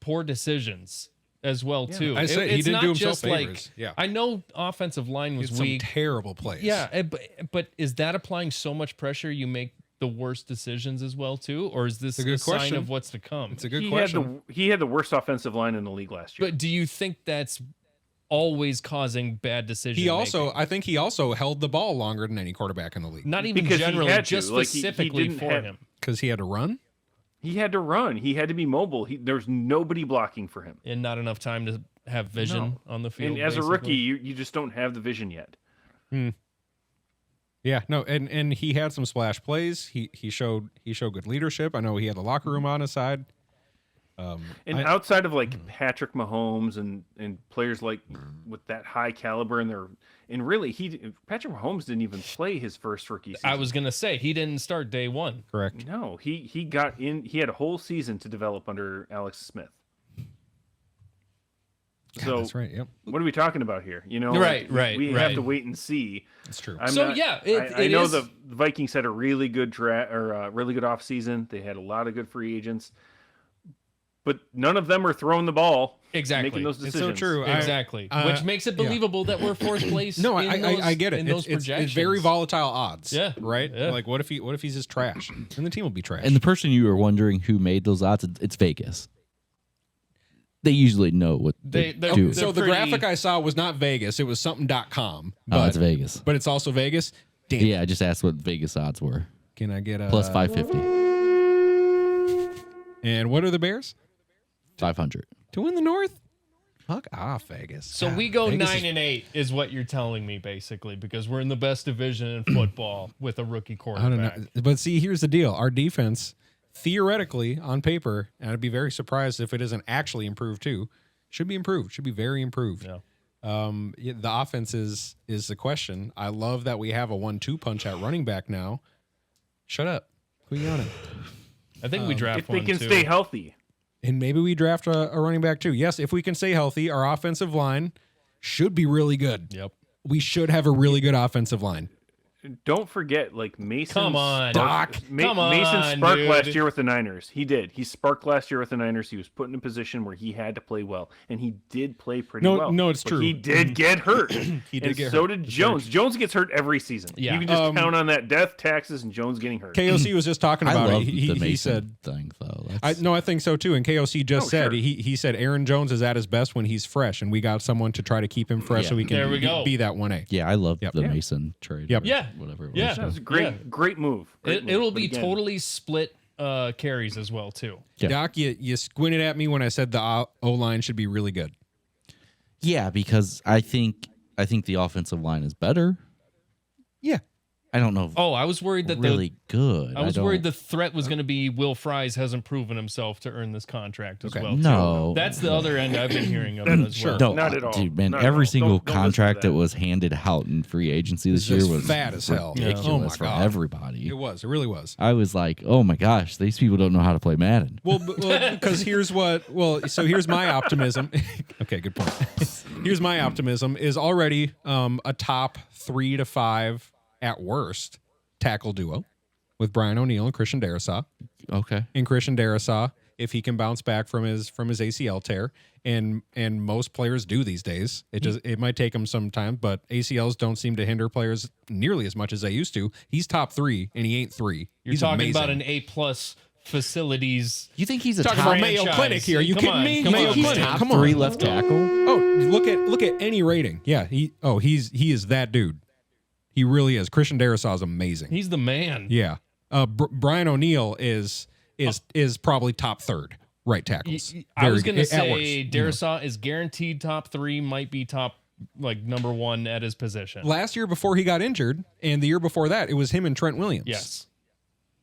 poor decisions as well too. I say he It's didn't not do himself just favors. Yeah. I know offensive line was It's some weak. terrible plays. Yeah, but is that applying so much pressure you make the worst decisions as well too, or is this It's a good a sign question. of what's to come? It's a good He question. had the worst offensive line in the league last year. But do you think that's always causing bad decisions? I think he also held the ball longer than any quarterback in the league not even Because he generally, had to. just Like, he specifically didn't for have- him, because he had to run. He had to run. He had to be mobile. There's nobody blocking for him. and not enough time to have vision No. on the field. And as a basically. rookie, you just don't have the vision yet. Yeah, no, and he had some splash plays. He showed good leadership. I know he had the locker room on his side. And outside of like Patrick Mahomes and players like with that high caliber and really Patrick Mahomes didn't even play his first rookie season. I was gonna say he didn't start day one. Correct. No, he got in. He had a whole season to develop under Alex Smith. God, So that's right. Yep, what are we talking about here? Right, right, We right. have to wait and see. that's true. I It know is- the Vikings had a really good really good offseason. They had a lot of good free agents. but none of them are throwing the ball. Exactly. Making those It's decisions. so true. Exactly. Which makes it believable that we're fourth place. No, in I get it. In those It's projections. very volatile odds. Yeah. Right. Yeah. Like, what if he's just trash, and the team will be trash. And the person you were wondering who made those odds, it's Vegas. They usually know what they're doing. so the pretty- graphic I saw was not Vegas. It was something.com. Oh, it's Vegas. But it's also Vegas. Damn. Yeah, I just asked what Vegas odds were. Can I get a Plus 550, And what are the Bears 500. to win the North? Fuck off, Vegas. So God, we go Vegas 9-8 is what you're telling me, basically, because we're in the best division in football with a rookie I quarterback. don't know. But see, here's the deal. Our defense, theoretically, on paper, and I'd be very surprised if it isn't actually improved too, should be improved. Should be very improved. Yeah. The offense is the question. I love that we have a 1-2 punch at running back now. Shut up. Who you on it? I think we draft If they one can too. stay healthy. And maybe we draft a running back too. Yes, if we can stay healthy, our offensive line should be really good. Yep. We should have a really good offensive line. Don't forget, like Mason. Come on. Doc. Come on, Mason sparked dude. last year with the Niners. He did. He sparked last year with the Niners. He was put in a position where he had to play well, and he did play pretty well. No, it's But true. He did get hurt. He did and get so hurt. did It's Jones. Jones gets hurt every season. Yeah. You can just count on that death, taxes, and Jones getting hurt. KOC was just talking I about love it. the Mason He said, thing, though. I think so too. And KOC just Oh, said sure. he said Aaron Jones is at his best when he's fresh, and we got someone to try to keep him fresh Yeah. so we can There we go. be that 1A. Yeah, I love Yep. the Yeah. Mason trade. Yep. or Yeah. Whatever it was. Yeah. That was a great move. Great move. It'll But be again, totally split carries as well too. Yeah. Doc, you squinted at me when I said the O line should be really good. Yeah, because I think the offensive line is better. Yeah. I don't know if Oh, I was worried that really good. I was don't- worried the threat was going to be Will Fries hasn't proven himself to earn this contract as Okay. well. No. too. That's the other end I've been hearing of it as Sure. well. No, Not at all. dude, man. Not at Every all. single Don't listen to contract that that. was handed out in free agency this It's year just was fat as hell. ridiculous Oh my for God. everybody. It was. It really was. I was like, oh my gosh, these people don't know how to play Madden. Well, because here's what. Well, so here's my optimism. Okay, good point. Here's my optimism is already a top 3 to 5 at worst tackle duo with Brian O'Neill and Christian Darrisaw. Okay. And Christian Darrisaw, if he can bounce back from his ACL tear, and most players do these days. It might take him some time, but ACLs don't seem to hinder players nearly as much as they used to. He's top 3, and he ain't 3. You're He's talking amazing. about an A+ facilities. You think he's a Talking top, about Mayo franchise. Clinic here. Are you Come kidding on, me? come Mayo on, Clinic. man. Come top on. 3 left tackle? Oh, look at any rating. Yeah, he is that dude. He really is. Christian Darrisaw is amazing. He's the man. Yeah. Brian O'Neill is probably top 3rd right tackles. I was going to At worst, say you know. Darrisaw is guaranteed top 3, might be top number 1 at his position. Last year before he got injured, and the year before that, it was him and Trent Williams. Yes.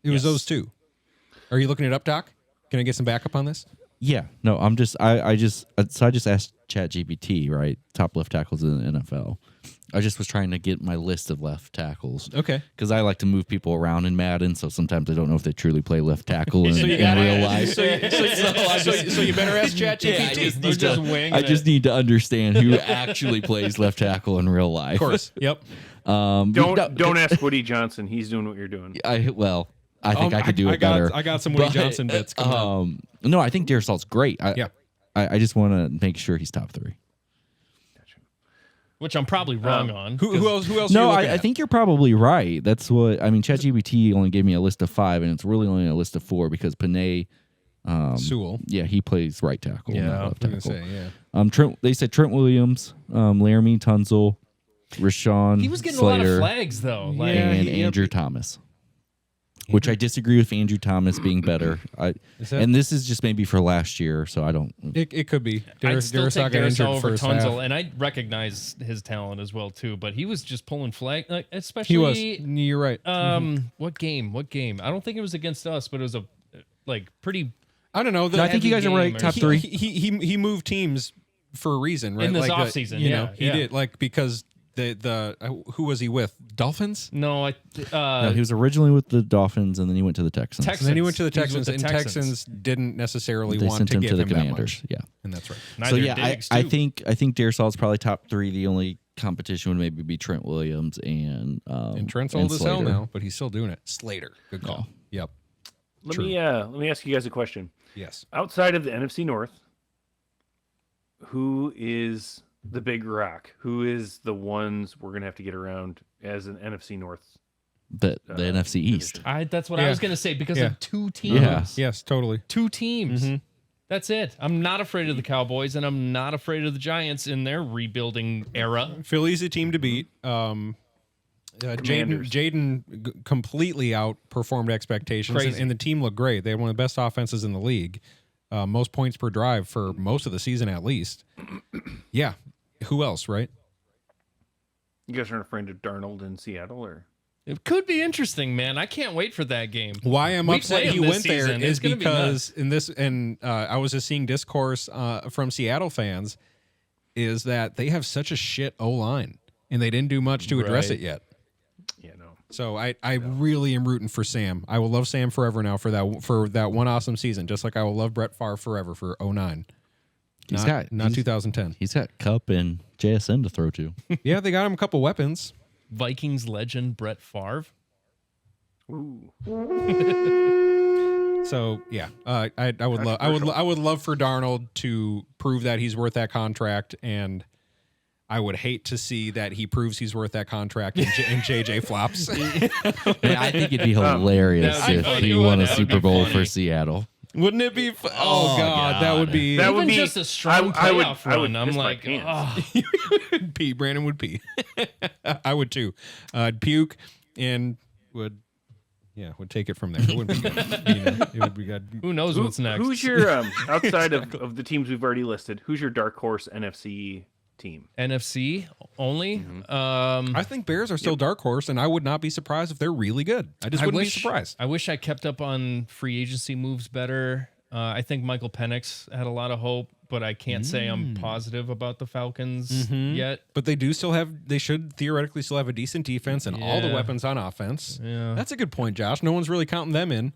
It was Yes. those two. Are you looking it up, Doc? Can I get some backup on this? Yeah. No, I just asked ChatGPT, right? Top left tackles in the NFL. I just was trying to get my list of left tackles. Okay. Because I like to move people around in Madden, so sometimes I don't know if they truly play left tackle in, So you in gotta- real life. So you better ask ChatGPT. wing. I just need to understand who actually plays left tackle in real life. Of course. Yep. Don't ask Woody Johnson. He's doing what you're doing. I think I could do it better. I got some Woody But, Johnson bits coming up. No, I think Darrisaw's great. Yeah. I just want to make sure he's top 3. Which I'm probably wrong on. Who else? Who else? No, are you looking I at? think you're probably right. That's what I mean. ChatGPT only gave me a list of 5, and it's really only a list of 4 because Panay, Sewell. yeah, he plays right tackle, Yeah, not I was left gonna tackle. say, yeah. Trent. They said Trent Williams, Laramie Tunzel, Rashawn He was getting Slater, a lot of flags though. Like, Yeah, and he- Andrew Thomas. Which I disagree with Andrew Thomas being better. And this is just maybe for last year, so I don't. It could be. I'd still Darrisaw take got injured Darrisaw over first Tunzel, half. and I recognize his talent as well too. But he was just pulling flag, like especially. He was. You're right. What game? I don't think it was against us, but it was a pretty. I don't know. I think you guys are right. game Top or- 3. He moved teams for a reason, right? In this like offseason, you yeah, know, he yeah. did because the who was he with? Dolphins. No, No, he was originally with the Dolphins, and then he went to the Texans. Texans. And then he went to the He was Texans, with and the Texans didn't necessarily They want sent to him give to the him that Commanders. much. Yeah. And that's right. Neither So yeah, Diggs, I too. think Darrisaw's probably top 3. The only competition would maybe be Trent Williams and And Trent's old as hell Slater. now, but he's still doing it. Slater, good call. Yep. Let me ask you guys a question. Yes. Outside of the NFC North, who is the big rock? Who is the ones we're gonna have to get around as an NFC North? The NFC East. That's what I was gonna say because Yeah. of two teams. Yeah. Yes, totally. Two teams. That's it. I'm not afraid of the Cowboys, and I'm not afraid of the Giants in their rebuilding era. Philly's a team to beat. Commanders. Jaden completely outperformed expectations, Crazy. and the team looked great. They had one of the best offenses in the league, most points per drive for most of the season at least. Yeah, who else, right? You guys aren't afraid of Darnold in Seattle, or It could be interesting, man. I can't wait for that game. Why I'm We upset play he him this went there season. is It's gonna be because I was just seeing discourse from Seattle fans is that they have such a shit O-line and they didn't do much to address Right. it yet. no. So I really am rooting for Sam. I will love Sam forever now for that one awesome season, just like I will love Brett Favre forever for 2009. Not 2010. He's got Cup and JSN to throw to. Yeah, they got him a couple weapons. Vikings legend Brett Favre. Ooh. So yeah, I would love for Darnold to prove that he's worth that contract, and I would hate to see that he proves he's worth that contract and JJ flops. Man, I think it'd be hilarious That would be if funny. he won a That would Super be Bowl funny. for Seattle. Wouldn't it be? Oh God, that would be. That Even would be just a strong playoff run. I'm piss my like, pants. pee. Brandon would pee. I would too. I'd puke and would take it from there. It wouldn't be good. It would be good. who knows what's next? Who's your outside of the teams we've already listed? Who's your dark horse NFC team? NFC only? I think Bears are still dark horse, and I would not be surprised if they're really good. I just wouldn't be surprised. I wish I kept up on free agency moves better. I think Michael Penix had a lot of hope, but I can't say I'm positive about the Falcons yet. But they do still have. They should theoretically still have a decent defense and all the Yeah. weapons on offense. Yeah. That's a good point, Josh. No one's really counting them in.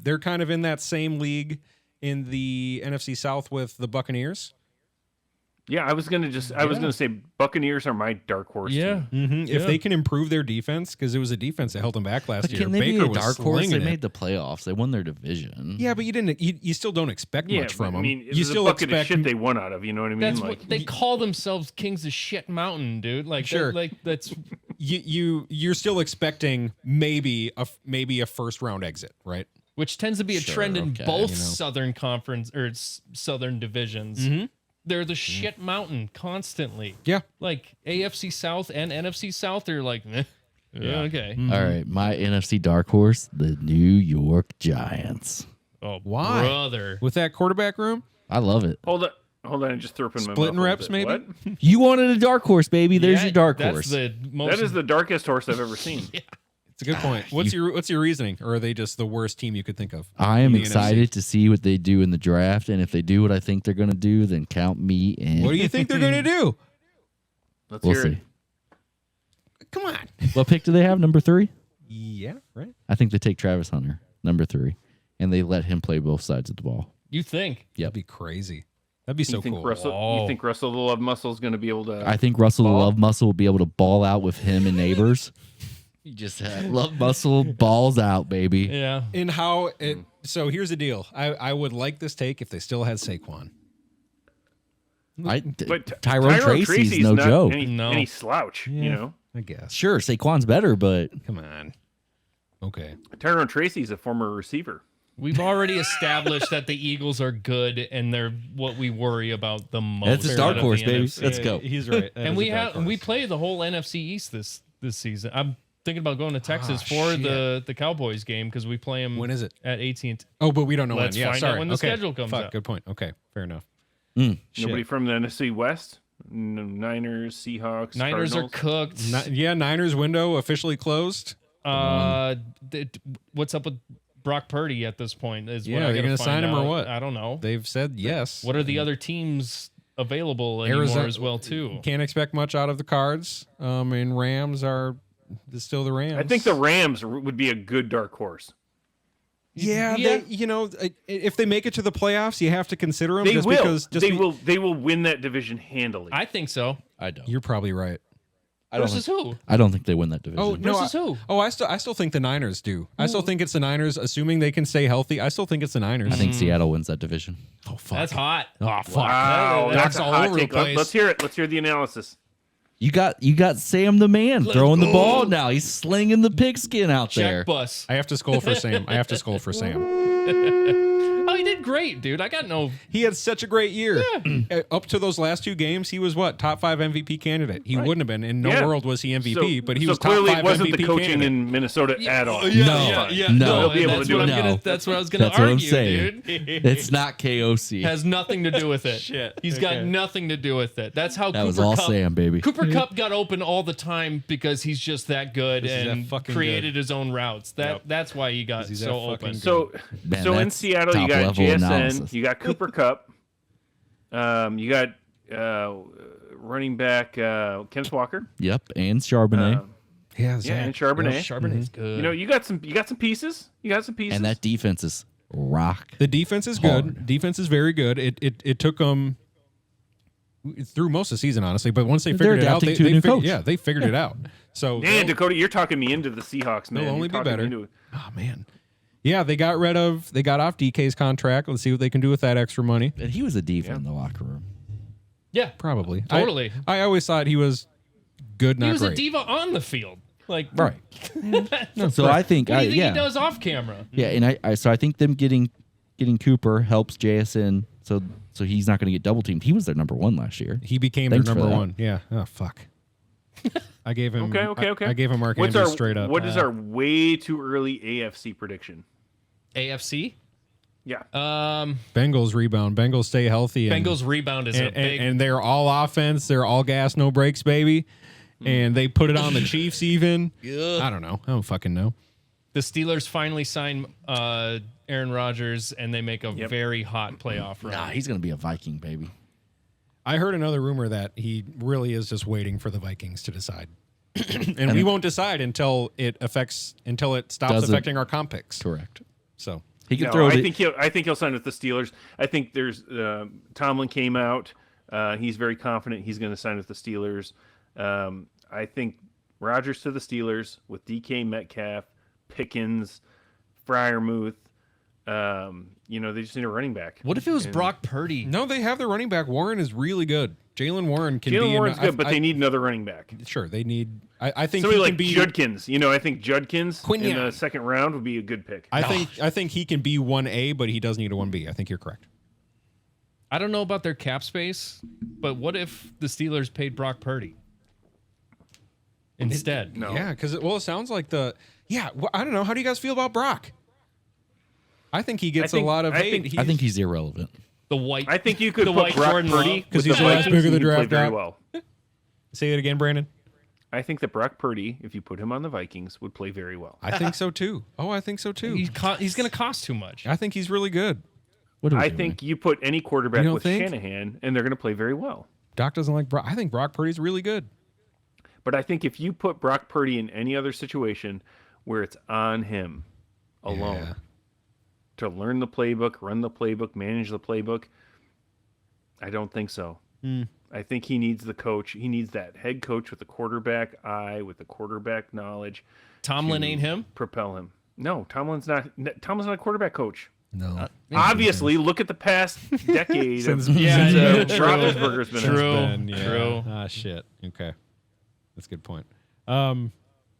They're kind of in that same league in the NFC South with the Buccaneers. Yeah, I was gonna say Buccaneers are my dark horse. Yeah. team. If they can improve their defense, because it was a defense that held them back last But year. can they Baker be a was dark horse? They slinging it. made the playoffs. They won their division. Yeah, but you still don't expect Yeah, much from but, them. I mean, you it's still a bucket expect of shit they won out of. You know what I mean? That's Like, what they call themselves, Kings of Shit Mountain, dude. Like, Sure. that's you're still expecting maybe a first round exit, right? which tends to be a Sure, trend in okay, both you know. Southern Conference or Southern divisions. They're the shit mountain constantly. Yeah. Like AFC South and NFC South, they're like, okay. All right, my NFC dark horse, the New York Giants. Oh, Why? brother. With that quarterback room, I love it. hold on, and just throw up in my mouth. Splitting a little reps, bit. maybe? What? You wanted a dark horse, baby. There's Yeah, your dark that's horse. The most, That is the darkest horse I've ever seen. it's a good point. What's your reasoning, or are they just the worst team you could think of? I am in the excited to see what they do in the draft, and if they do what I think they're going to do, then count me in. What do you think they're going to do? Let's We'll hear see. it. Come on. What pick do they have? Number 3? Yeah, right. I think they take Travis Hunter, number 3, and they let him play both sides of the ball. you think? That'd be crazy. That'd be so You think cool. Whoa. You think Russell the Love Muscle is going to be able to? I think Russell Ball? Love Muscle will be able to ball out with him and neighbors. You just Love Muscle balls out, baby. Yeah. And how it. So here's the deal. I would like this take if they still had Saquon. But Tyrone Tracy's no not joke. Any slouch, you know. I guess. Sure, Saquon's better, but Come on. Okay. Tyrone Tracy's a former receiver. We've already established that the Eagles are good and they're what we worry about the most. That's a out dark of horse, the baby. NFC. Let's go. He's right. That And is we a dark have we horse. play the whole NFC East this season. I'm thinking about going to Texas for shit. the Cowboys game because we play them When is it? at AT&T. Oh, but we don't know Let's when. Yeah, find out sorry. when the Okay. schedule comes Fuck, out. good point. Okay, fair enough. Nobody Shit. from the NFC West. Niners, Seahawks, Niners Cardinals. are cooked. Niners window officially closed. What's up with Brock Purdy at this point? Is Yeah, what I are they gotta gonna find sign him or out. what? I don't know. They've said yes. What are the other teams available anymore as well too? Can't expect much out of the Cards. And Rams are still the Rams. I think the Rams would be a good dark horse. Yeah, Yeah. if they make it to the playoffs, you have to consider them. They just will. Because They will win that division handily. I think so. I don't. You're probably right. Versus who? I don't think they win that division. Oh no! Versus who? I still think the Niners do. I still think it's the Niners, assuming they can stay healthy. I still think it's the Niners. I think Seattle wins that division. Oh fuck! That's hot. Oh fuck! Wow, That's that's a all hot over the take. place. Let's hear it. Let's hear the analysis. You got Sam the man throwing the ball now. He's slinging the pigskin out there. Check bus. I have to scold for Sam. Oh, he did great, dude. I got no. He had such a great year. Up to those last 2 games, he was what, top 5 MVP candidate. He wouldn't have been. In no world was he MVP, but he was top clearly 5 it wasn't MVP the coaching candidate. in Minnesota at all. No, No, He'll be able that's to do what it. I'm gonna. No. That's what I was gonna That's what I'm argue, saying. dude. It's not KOC. Has nothing to do with it. Shit. He's got nothing to do with it. That's how That Cooper was all Kupp. Sam, baby. Cooper Kupp got open all the time because he's just that good He's that and fucking created good. his own routes. That's why he got He's that so fucking open. good. So, Man, so in that's Seattle, you got top-level JSN, analysis. you got Cooper Kupp, you got running back Kenneth Walker, Yep, and Charbonnet. Yeah, yeah, and Charbonnet. Charbonnet's good. You know, you got some pieces. You got some pieces. And that defense is rock. The defense is good. Hard. Defense is very good. It took them through most of the season, honestly. But once they They're figured it out, adapting to a new coach. yeah, they figured it out. So Man, Dakota, you're talking me into the Seahawks, man. they'll only You're be talking me better. into- Oh man, yeah, they got off DK's contract. Let's see what they can do with that extra money. And he was a diva in the locker room. yeah, Probably, Totally. I always thought he was good, not he was great. a diva on the field. Like, Right. So I think, what do you think yeah, he does off camera? yeah, and I think them getting Cooper helps JSN. So he's not going to get double teamed. He was their number 1 last year. He became Thanks their for number that. 1. Yeah. Oh fuck. I gave him. Okay. I gave him Mark What's Andrews our straight up. What is our way too early AFC prediction? AFC. Yeah. Bengals rebound. Bengals stay healthy. And, Bengals rebound is a big. and they're all offense. They're all gas, no brakes, baby. And they put it on the Chiefs even. I don't know. I don't fucking know. The Steelers finally sign Aaron Rodgers, and they make a very hot playoff run. Nah, he's going to be a Viking, baby. I heard another rumor that he really is just waiting for the Vikings to decide. and we won't decide until it stops Doesn't- affecting our comp picks. Correct. So He can No, throw I the, think he'll sign with the Steelers. I think there's Tomlin came out. He's very confident he's going to sign with the Steelers. I think Rodgers to the Steelers with DK Metcalf, Pickens, Freiermuth. They just need a running back. What if it was Brock Purdy? no, they have their running back. Warren is really good. Jalen Warren can be. Jalen Warren's good, but I- they need another running back. Sure, they need. I think Somebody he like can be. Judkins. I think Judkins in Quinyon. the second round would be a good pick. I think he can be 1A, but he does need a 1B. I think you're correct. I don't know about their cap space, but what if the Steelers paid Brock Purdy instead? No. Yeah, because it sounds like I don't know. How do you guys feel about Brock? I think he gets I think- a lot of I hate. think- I think he's irrelevant. The white. I think you could the put white Brock Jordan Purdy Love. Because with he's the last Vikings, pick of the and he'd play draft very guy. well. Say it again, Brandon. I think that Brock Purdy, if you put him on the Vikings, would play very well. I think so too. Oh, I think so too. He's going to cost too much. I think he's really good. What are we I doing? think you put any quarterback You don't with think? Shanahan, and they're going to play very well. Doc doesn't like Brock. I think Brock Purdy's really good. But I think if you put Brock Purdy in any other situation where it's on him alone Yeah. to learn the playbook, run the playbook, manage the playbook, I don't think so. I think he needs the coach. He needs that head coach with the quarterback eye, with the quarterback knowledge. Tomlin to ain't him. Propel him. No, Tomlin's not a quarterback coach. No. Obviously, look at the past decade. Since- Yeah, since true. Roethlisberger's been True. in. True. Ah, shit. Okay. That's a good point. You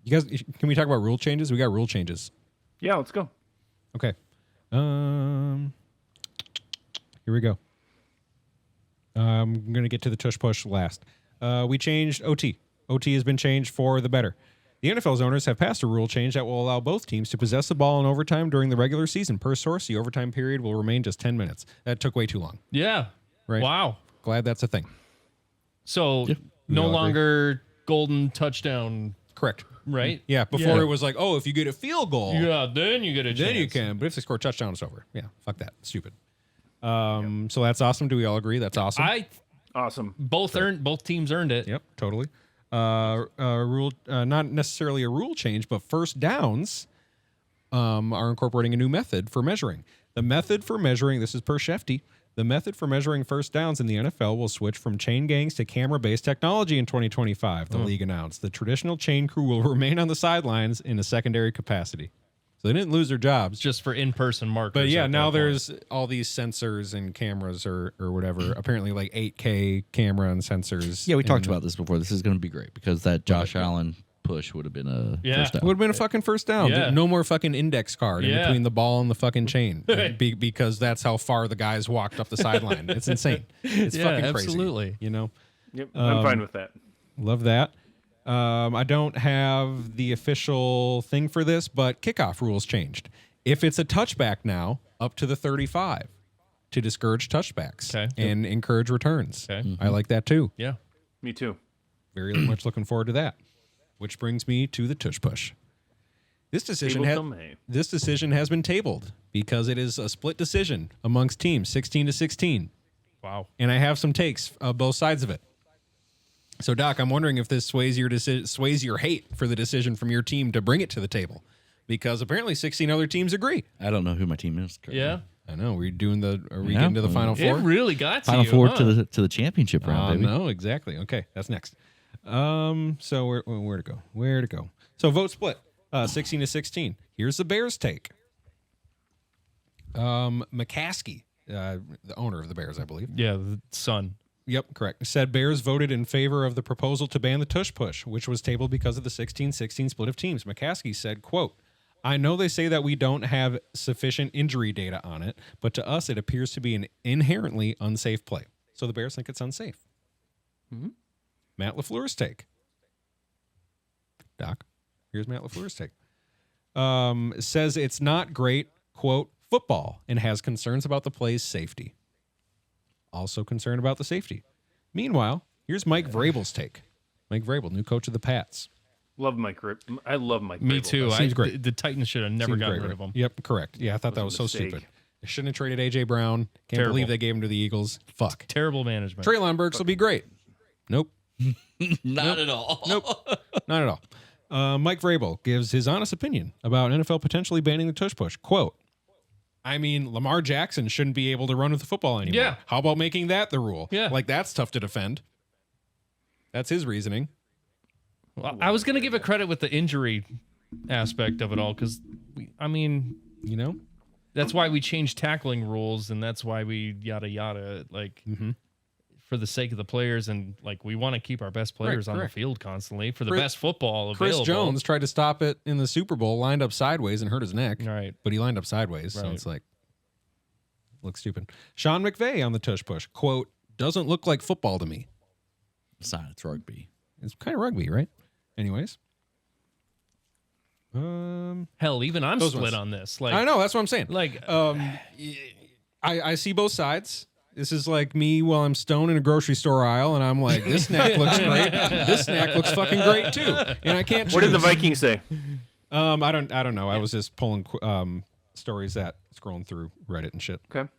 guys, can we talk about rule changes? We got rule changes. Yeah, let's go. Okay. Here we go. I'm going to get to the Tush Push last. We changed OT. OT has been changed for the better. The NFL's owners have passed a rule change that will allow both teams to possess the ball in overtime during the regular season. Per source, the overtime period will remain just 10 minutes. That took way too long. Yeah. Right. Wow. Glad that's a thing. So We no all agree. longer golden touchdown, Correct. right? Yeah, before Yeah. it was like, oh, if you get a field goal, Yeah, then you get a chance. then you can. But if they score a touchdown, it's over. Yeah, fuck that. Stupid. So that's awesome. Do we all agree? That's awesome. Awesome. Both teams earned it. Yep, totally. Rule, not necessarily a rule change, but first downs are incorporating a new method for measuring. The method for measuring, this is per Shefty, The method for measuring first downs in the NFL will switch from chain gangs to camera-based technology in 2025, the league announced. The traditional chain crew will remain on the sidelines in a secondary capacity. So they didn't lose their jobs. Just for in-person markers. But yeah, at now that point. there's all these sensors and cameras or whatever. Apparently like 8K camera and sensors. Yeah, we talked And about this before. This is going to be great because that Josh Allen push would have been a Yeah. first It down. would have been a fucking first down. Yeah. No more fucking index card in Yeah. between the ball and the fucking chain because that's how far the guys walked up the sideline. It's insane. It's Yeah, fucking crazy. absolutely. You know? Yep, I'm fine with that. Love that. I don't have the official thing for this, but kickoff rules changed. If it's a touchback now, up to the 35 to discourage touchbacks Okay. and encourage returns. Okay. I like that too. Yeah. Me too. Very much looking forward to that. Which brings me to the Tush Push. This decision, Table till May. this decision has been tabled because it is a split decision amongst teams, 16-16. Wow. And I have some takes of both sides of it. So, Doc, I'm wondering if this sways your hate for the decision from your team to bring it to the table, because apparently 16 other teams agree. I don't know who my team is. currently. Yeah. I know. Are we Yeah. getting to the Final It Four? really got to Final you, four huh? to the championship round, baby. No, exactly. Okay, that's next. So where to go? Where to go? So vote split, 16-16. Here's the Bears' take. McCaskey, the owner of the Bears, I believe. Yeah, the son. Yep, correct. Said Bears voted in favor of the proposal to ban the Tush Push, which was tabled because of the 16-16 split of teams. McCaskey said, quote, I know they say that we don't have sufficient injury data on it, but to us it appears to be an inherently unsafe play. So the Bears think it's unsafe. Mm-hmm. Matt LaFleur's take. Doc, here's Matt LaFleur's take. Says it's not great, quote, football, and has concerns about the play's safety. Also concerned about the safety. Meanwhile, here's Mike Vrabel's take. Mike Vrabel, new coach of the Pats. Love Mike Rip. I love Mike. Me Vrabel. too. Seems great. The Titans should have never Seems gotten great, rid of right? him. Yep, correct. Yeah, I thought that was Was a so mistake. stupid. They shouldn't have traded A.J. Brown. Can't Terrible. believe they gave him to the Eagles. Fuck. Terrible management. Traylon Burks will be great. Nope. Not at all. Nope. Not at all. Mike Vrabel gives his honest opinion about NFL potentially banning the Tush Push. Quote, I mean, Lamar Jackson shouldn't be able to run with the football anymore. Yeah. How about making that the rule? Yeah. Like, that's tough to defend. That's his reasoning. Well, I was going to give it credit with the injury aspect of it all because, I mean, You know? that's why we changed tackling rules and that's why we yada yada, like, for the sake of the players. And, like, we want to keep our best players on the correct. field constantly for the Chris- best football Chris available. Jones tried to stop it in the Super Bowl, lined up sideways and hurt his neck. Right. But he lined up sideways, so Right. it's like, looks stupid. Sean McVay on the Tush Push. Quote, doesn't look like football to me. It's not. It's rugby. It's kind of rugby, right? Anyways. Hell, even I'm Those split ones. on this. Like, I know, that's what I'm saying. Like, I see both sides. This is like me while I'm stoned in a grocery store aisle, and I'm like, this snack looks great. This snack looks fucking great too, and I can't. What did the choose. Vikings say? I don't know. I was just pulling stories that scrolling through Reddit and shit. Okay.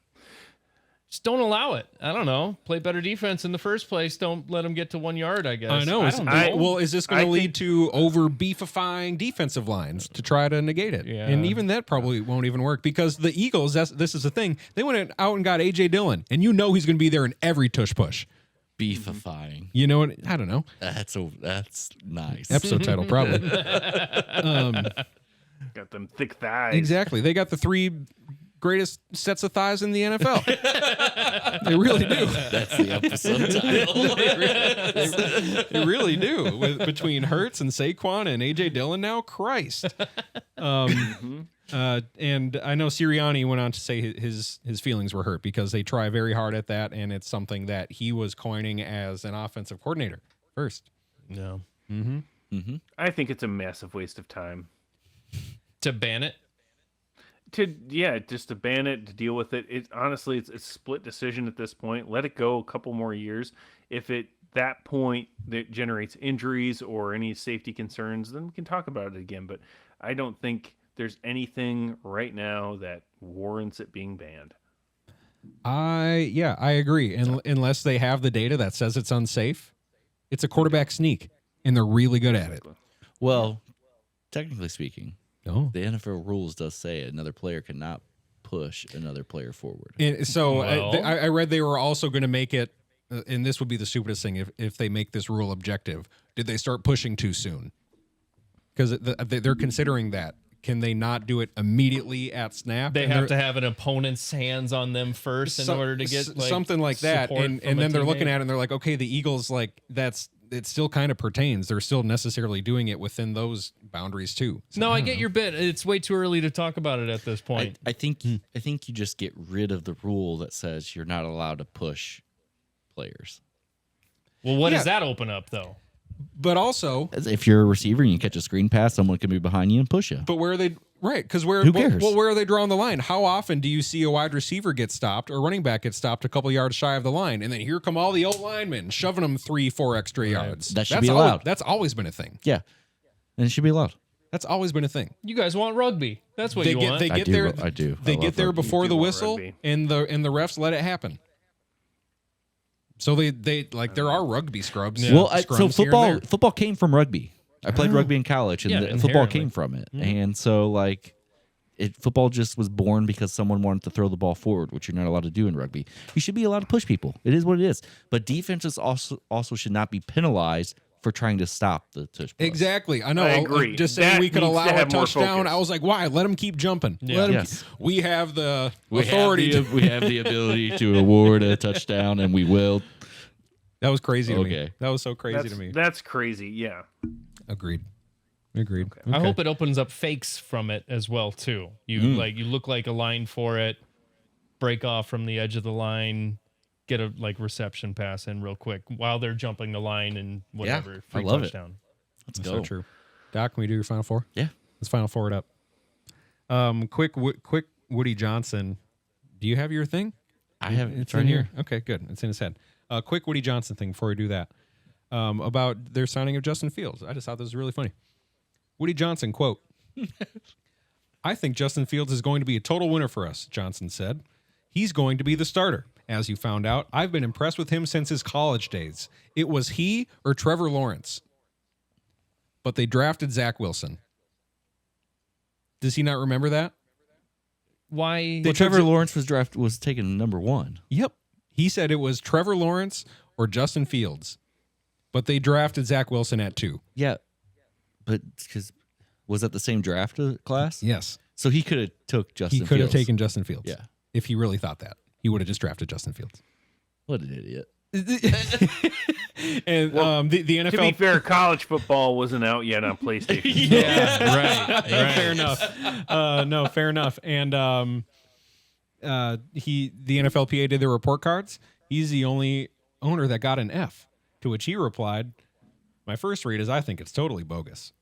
just don't allow it. I don't know. Play better defense in the first place. Don't let them get to 1 yard, I guess. I know. I don't know. Well, is this going I to lead think- to over beefifying defensive lines to try to negate it? Yeah. And even that probably won't even work because the Eagles, this is the thing, they went out and got A.J. Dillon, and you know he's going to be there in every tush push. Beefifying. You know what? I don't know. That's nice. Episode title, probably. Got them thick thighs. Exactly. They got the three greatest sets of thighs in the NFL. They really do. That's the episode title. They really do. Between Hurts and Saquon and A.J. Dillon now, Christ. And I know Sirianni went on to say his feelings were hurt because they try very hard at that, and it's something that he was coining as an offensive coordinator first. No. I think it's a massive waste of time. To ban it? Just to ban it, to deal with it. Honestly, it's a split decision at this point. Let it go a couple more years. If at that point that generates injuries or any safety concerns, then we can talk about it again. But I don't think there's anything right now that warrants it being banned. I agree. And unless they have the data that says it's unsafe, it's a quarterback sneak, and they're really good at it. Well, technically speaking, Oh, the NFL rules does say another player cannot push another player forward. And so Well. I read they were also going to make it, and this would be the stupidest thing if they make this rule objective. Did they start pushing too soon? Because they're considering that. Can they not do it immediately at snap? They And have they're- to have an opponent's hands on them first in order to get like, something like that. support And from a then they're looking teammate. at it and they're like, okay, the Eagles, like it still kind of pertains. They're still necessarily doing it within those boundaries too. So, No, I get your bit. It's way too early to talk about it at this point. I think you just get rid of the rule that says you're not allowed to push players. Well, what Yeah. does that open up though? but also, As if you're a receiver and you catch a screen pass, someone can be behind you and push you. but where are they? Right, because Who cares? Well, where are they drawing the line? How often do you see a wide receiver get stopped or running back get stopped a couple yards shy of the line, and then here come all the old linemen shoving them 3-4 extra yards? That should That's be allowed. That's always been a thing. Yeah, and it should be allowed. That's always been a thing. You guys want rugby? That's what They you get want. they I get do, there. I do. They I get love there rugby. before You the do want whistle, rugby. and the refs let it happen. So they like there are rugby scrubs. Yeah. Well, scrums so here and there. football came from rugby. I played rugby in college, and Yeah, the football inherently. came from it. And so, like, football just was born because someone wanted to throw the ball forward, which you're not allowed to do in rugby. You should be allowed to push people. It is what it is. But defenses also should not be penalized for trying to stop the tush push. Exactly. I know. I agree. Just saying That we could needs allow to a have more touchdown. focus. I was like, why? Let them keep jumping. Yeah. Let 'em Yes. we have the We authority. we have the ability to award a touchdown, and we will. That was crazy to me. Okay. That was so crazy to me. That's crazy. Yeah. Agreed. Agreed. I hope it opens up fakes from it as well too. You you look like a line for it, break off from the edge of the line, get a reception pass in real quick while they're jumping the line and whatever. I Free love it. touchdown. Let's That's go. so true. Doc, can we do your final four? Yeah. Let's final four it up. Quick Woody Johnson. Do you have your thing? I have It's in here. Okay, good. It's in his head. Quick Woody Johnson thing before we do that. About their signing of Justin Fields. I just thought this was really funny. Woody Johnson, quote, I think Justin Fields is going to be a total winner for us, Johnson said. He's going to be the starter. As you found out, I've been impressed with him since his college days. It was he or Trevor Lawrence. But they drafted Zach Wilson. Does he not remember that? Why? Well, Trevor Lawrence was taken number 1. Yep. He said it was Trevor Lawrence or Justin Fields. But they drafted Zach Wilson at 2. Yeah, but because was that the same draft class? Yes. So he could have took Justin. He could have Fields. taken Justin Fields. Yeah. If he really thought that. He would have just drafted Justin Fields. What an idiot! And the NFL. To be fair, college football wasn't out yet on PlayStation. Yeah, right. Fair enough. No, fair enough. And the NFLPA did their report cards. He's the only owner that got an F. To which he replied, "My first read is I think it's totally bogus."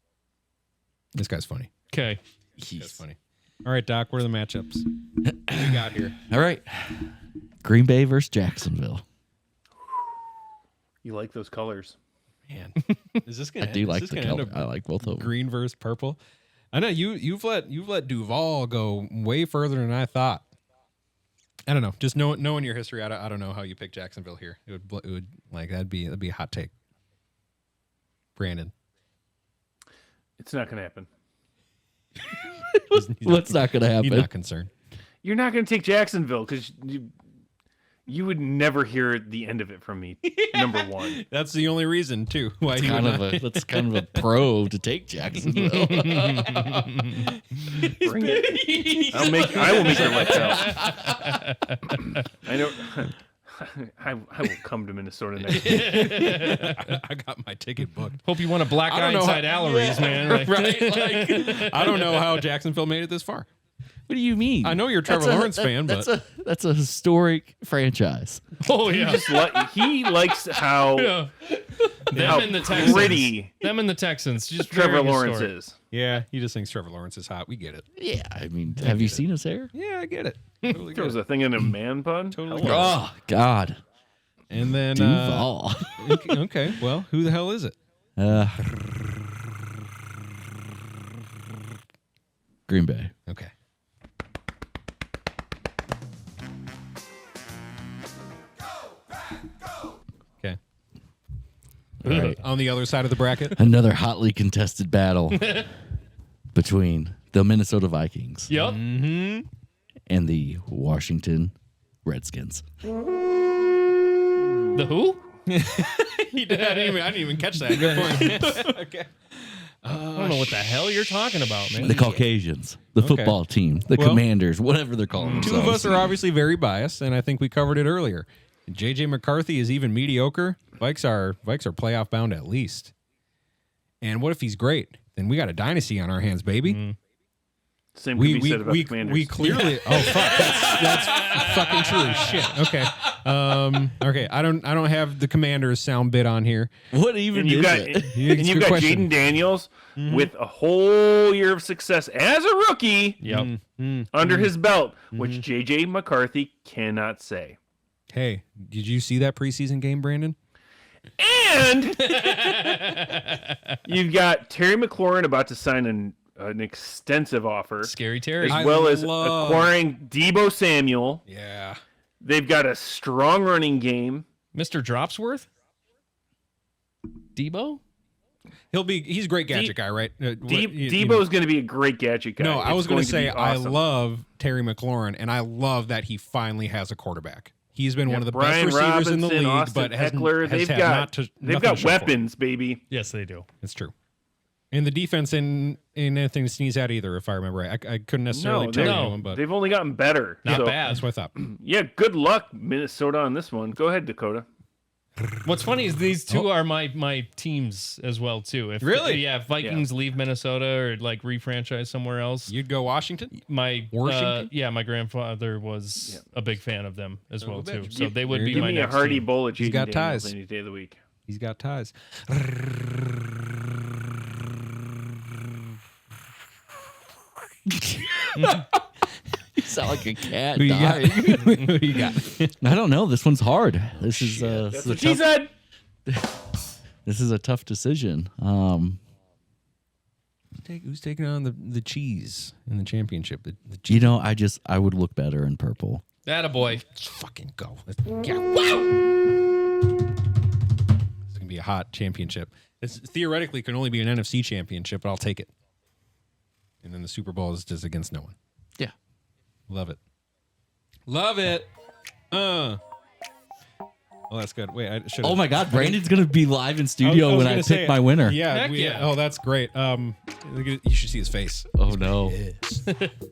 This guy's funny. Okay. That's funny. All right, Doc. What are the matchups? What do we got here? All right, Green Bay versus Jacksonville. You like those colors. Man, is this gonna? I do like this the gonna end color. up I like both of them. green versus purple? I know you've let Duval go way further than I thought. I don't know. Just knowing your history, I don't know how you pick Jacksonville here. It would like that'd be a hot take. Brandon, It's not going to happen. What's not going to he's happen? not concerned. You're not going to take Jacksonville because you would never hear the end of it from me. Number one. That's the only reason too why he would not. That's kind of a pro to take Jacksonville. Bring it. I will make your lights out. I know. I will come to Minnesota next week. I got my ticket booked. Hope you want a black I eye don't know inside Allery's, man. Like, Right? Like, I don't know how Jacksonville made it this far. What do you mean? I know you're a Trevor Lawrence fan, but that's a historic franchise. oh yeah. He likes how Yeah. how Them and the Texans. pretty Them and the Texans. Just Trevor very Lawrence historic. is. yeah, he just thinks Trevor Lawrence is hot. We get it. Yeah, I mean, have you seen his hair? Yeah, I get it. Totally There get was it. a thing in a man bun. Totally Hello. get it. Oh God, And then Duval. okay, well, who the hell is it? Green Bay. Okay. Okay. All right. On the other side of the bracket. Another hotly contested battle between the Minnesota Vikings Yep. and the Washington Redskins. The who? I didn't even catch that. Good point. Okay. I don't know what the hell you're talking about, man. The Caucasians, the football team, the Well, Commanders, whatever they're calling Two themselves. of us are obviously very biased, and I think we covered it earlier. JJ McCarthy is even mediocre. Vikes are playoff bound at least. And what if he's great? Then we got a dynasty on our hands, baby. Same could be said about the Commanders. We clearly oh fuck that's fucking true. Shit. Okay. Okay. I don't have the Commanders sound bit on here. What even And you've is got, it? and you've got question. Jaden Daniels with a whole year of success as a rookie Yep. under his belt, which JJ McCarthy cannot say. Hey, did you see that preseason game, Brandon? And you've got Terry McLaurin about to sign an extensive offer, Scary Terry. as well as love- acquiring Deebo Samuel. Yeah. They've got a strong running game. Mr. Dropsworth? Debo? He's a great gadget guy, right? Deebo's going to be a great gadget guy. No, I It's was going to say be awesome. I love Terry McLaurin, and I love that he finally has a quarterback. He's been one of the Brian best receivers in the Robinson, league, Austin but Eckler, they've they've nothing got to show for it. weapons, baby. Yes, they do. It's true. And the defense ain't anything to sneeze at either, if I remember right. I couldn't necessarily tell no. anyone, but They've only gotten better. Not So, bad. that's what I thought. Yeah, good luck, Minnesota, on this one. Go ahead, Dakota. What's funny is these two are my teams as well too. If Really? yeah, if Vikings leave Minnesota or like refranchise somewhere else. You'd go Washington? My Washington? my grandfather was a big fan of them as well too. bet. So they would You're be Give my me a next hearty team. bowl of He's Jaden got Daniels ties. any day of the week. He's got ties. You sound like a cat Who you got? dying. Who you got? I don't know. This one's hard. This is That's this, what is she a tough, said. this is a tough decision. Who's taking on the cheese in the championship? The cheese. You know, I would look better in purple. Attaboy. Let's fucking go. Wow. It's gonna be a hot championship. This theoretically can only be an NFC championship, but I'll take it. And then the Super Bowl is just against no one. Yeah. Love it. Love it. Oh, that's good. Wait, I should. Oh my God, Brandon's gonna be live in studio when I pick my winner. Yeah, Heck yeah. Oh, that's great. You should see his face. Oh no.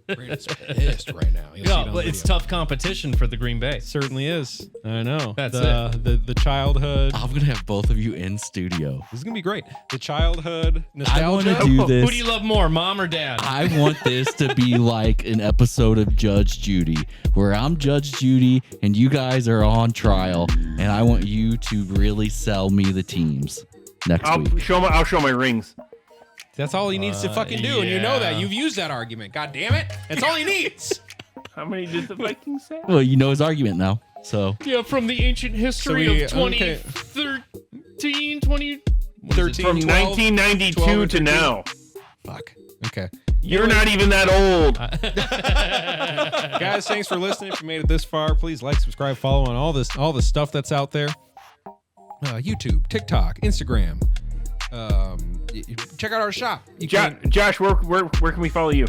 Brandon's pissed right now. You'll see it Yeah, on but it's video. tough competition for the Green Bay. It certainly is. I know. That's the childhood. I'm gonna have both of you in studio. This is gonna be great. The childhood I want nostalgia. to do this. Who do you love more, mom or dad? I want this to be like an episode of Judge Judy, where I'm Judge Judy and you guys are on trial, and I want you to really sell me the teams next I'll week. show my rings. That's all he needs to fucking do, and you know that. yeah. You've used that argument. God damn it. That's all he needs. How many did the Vikings say? Well, you know his argument now, so Yeah, from the ancient history we- of 2013, 20... 13, From 12, 1992 12 and to 13. now. Fuck. Okay. You're not even that old. Guys, thanks for listening. If you made it this far, please like, subscribe, follow on all the stuff that's out there. YouTube, TikTok, Instagram. Check out our shop. You can, Josh, where can we follow you?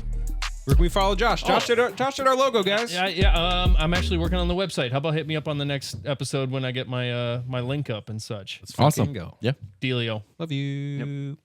where can we follow Josh? Josh did our logo, guys. Yeah. I'm actually working on the website. How about hit me up on the next episode when I get my my link up and such. Let's fucking awesome. go. Yeah. Dealio. Love you.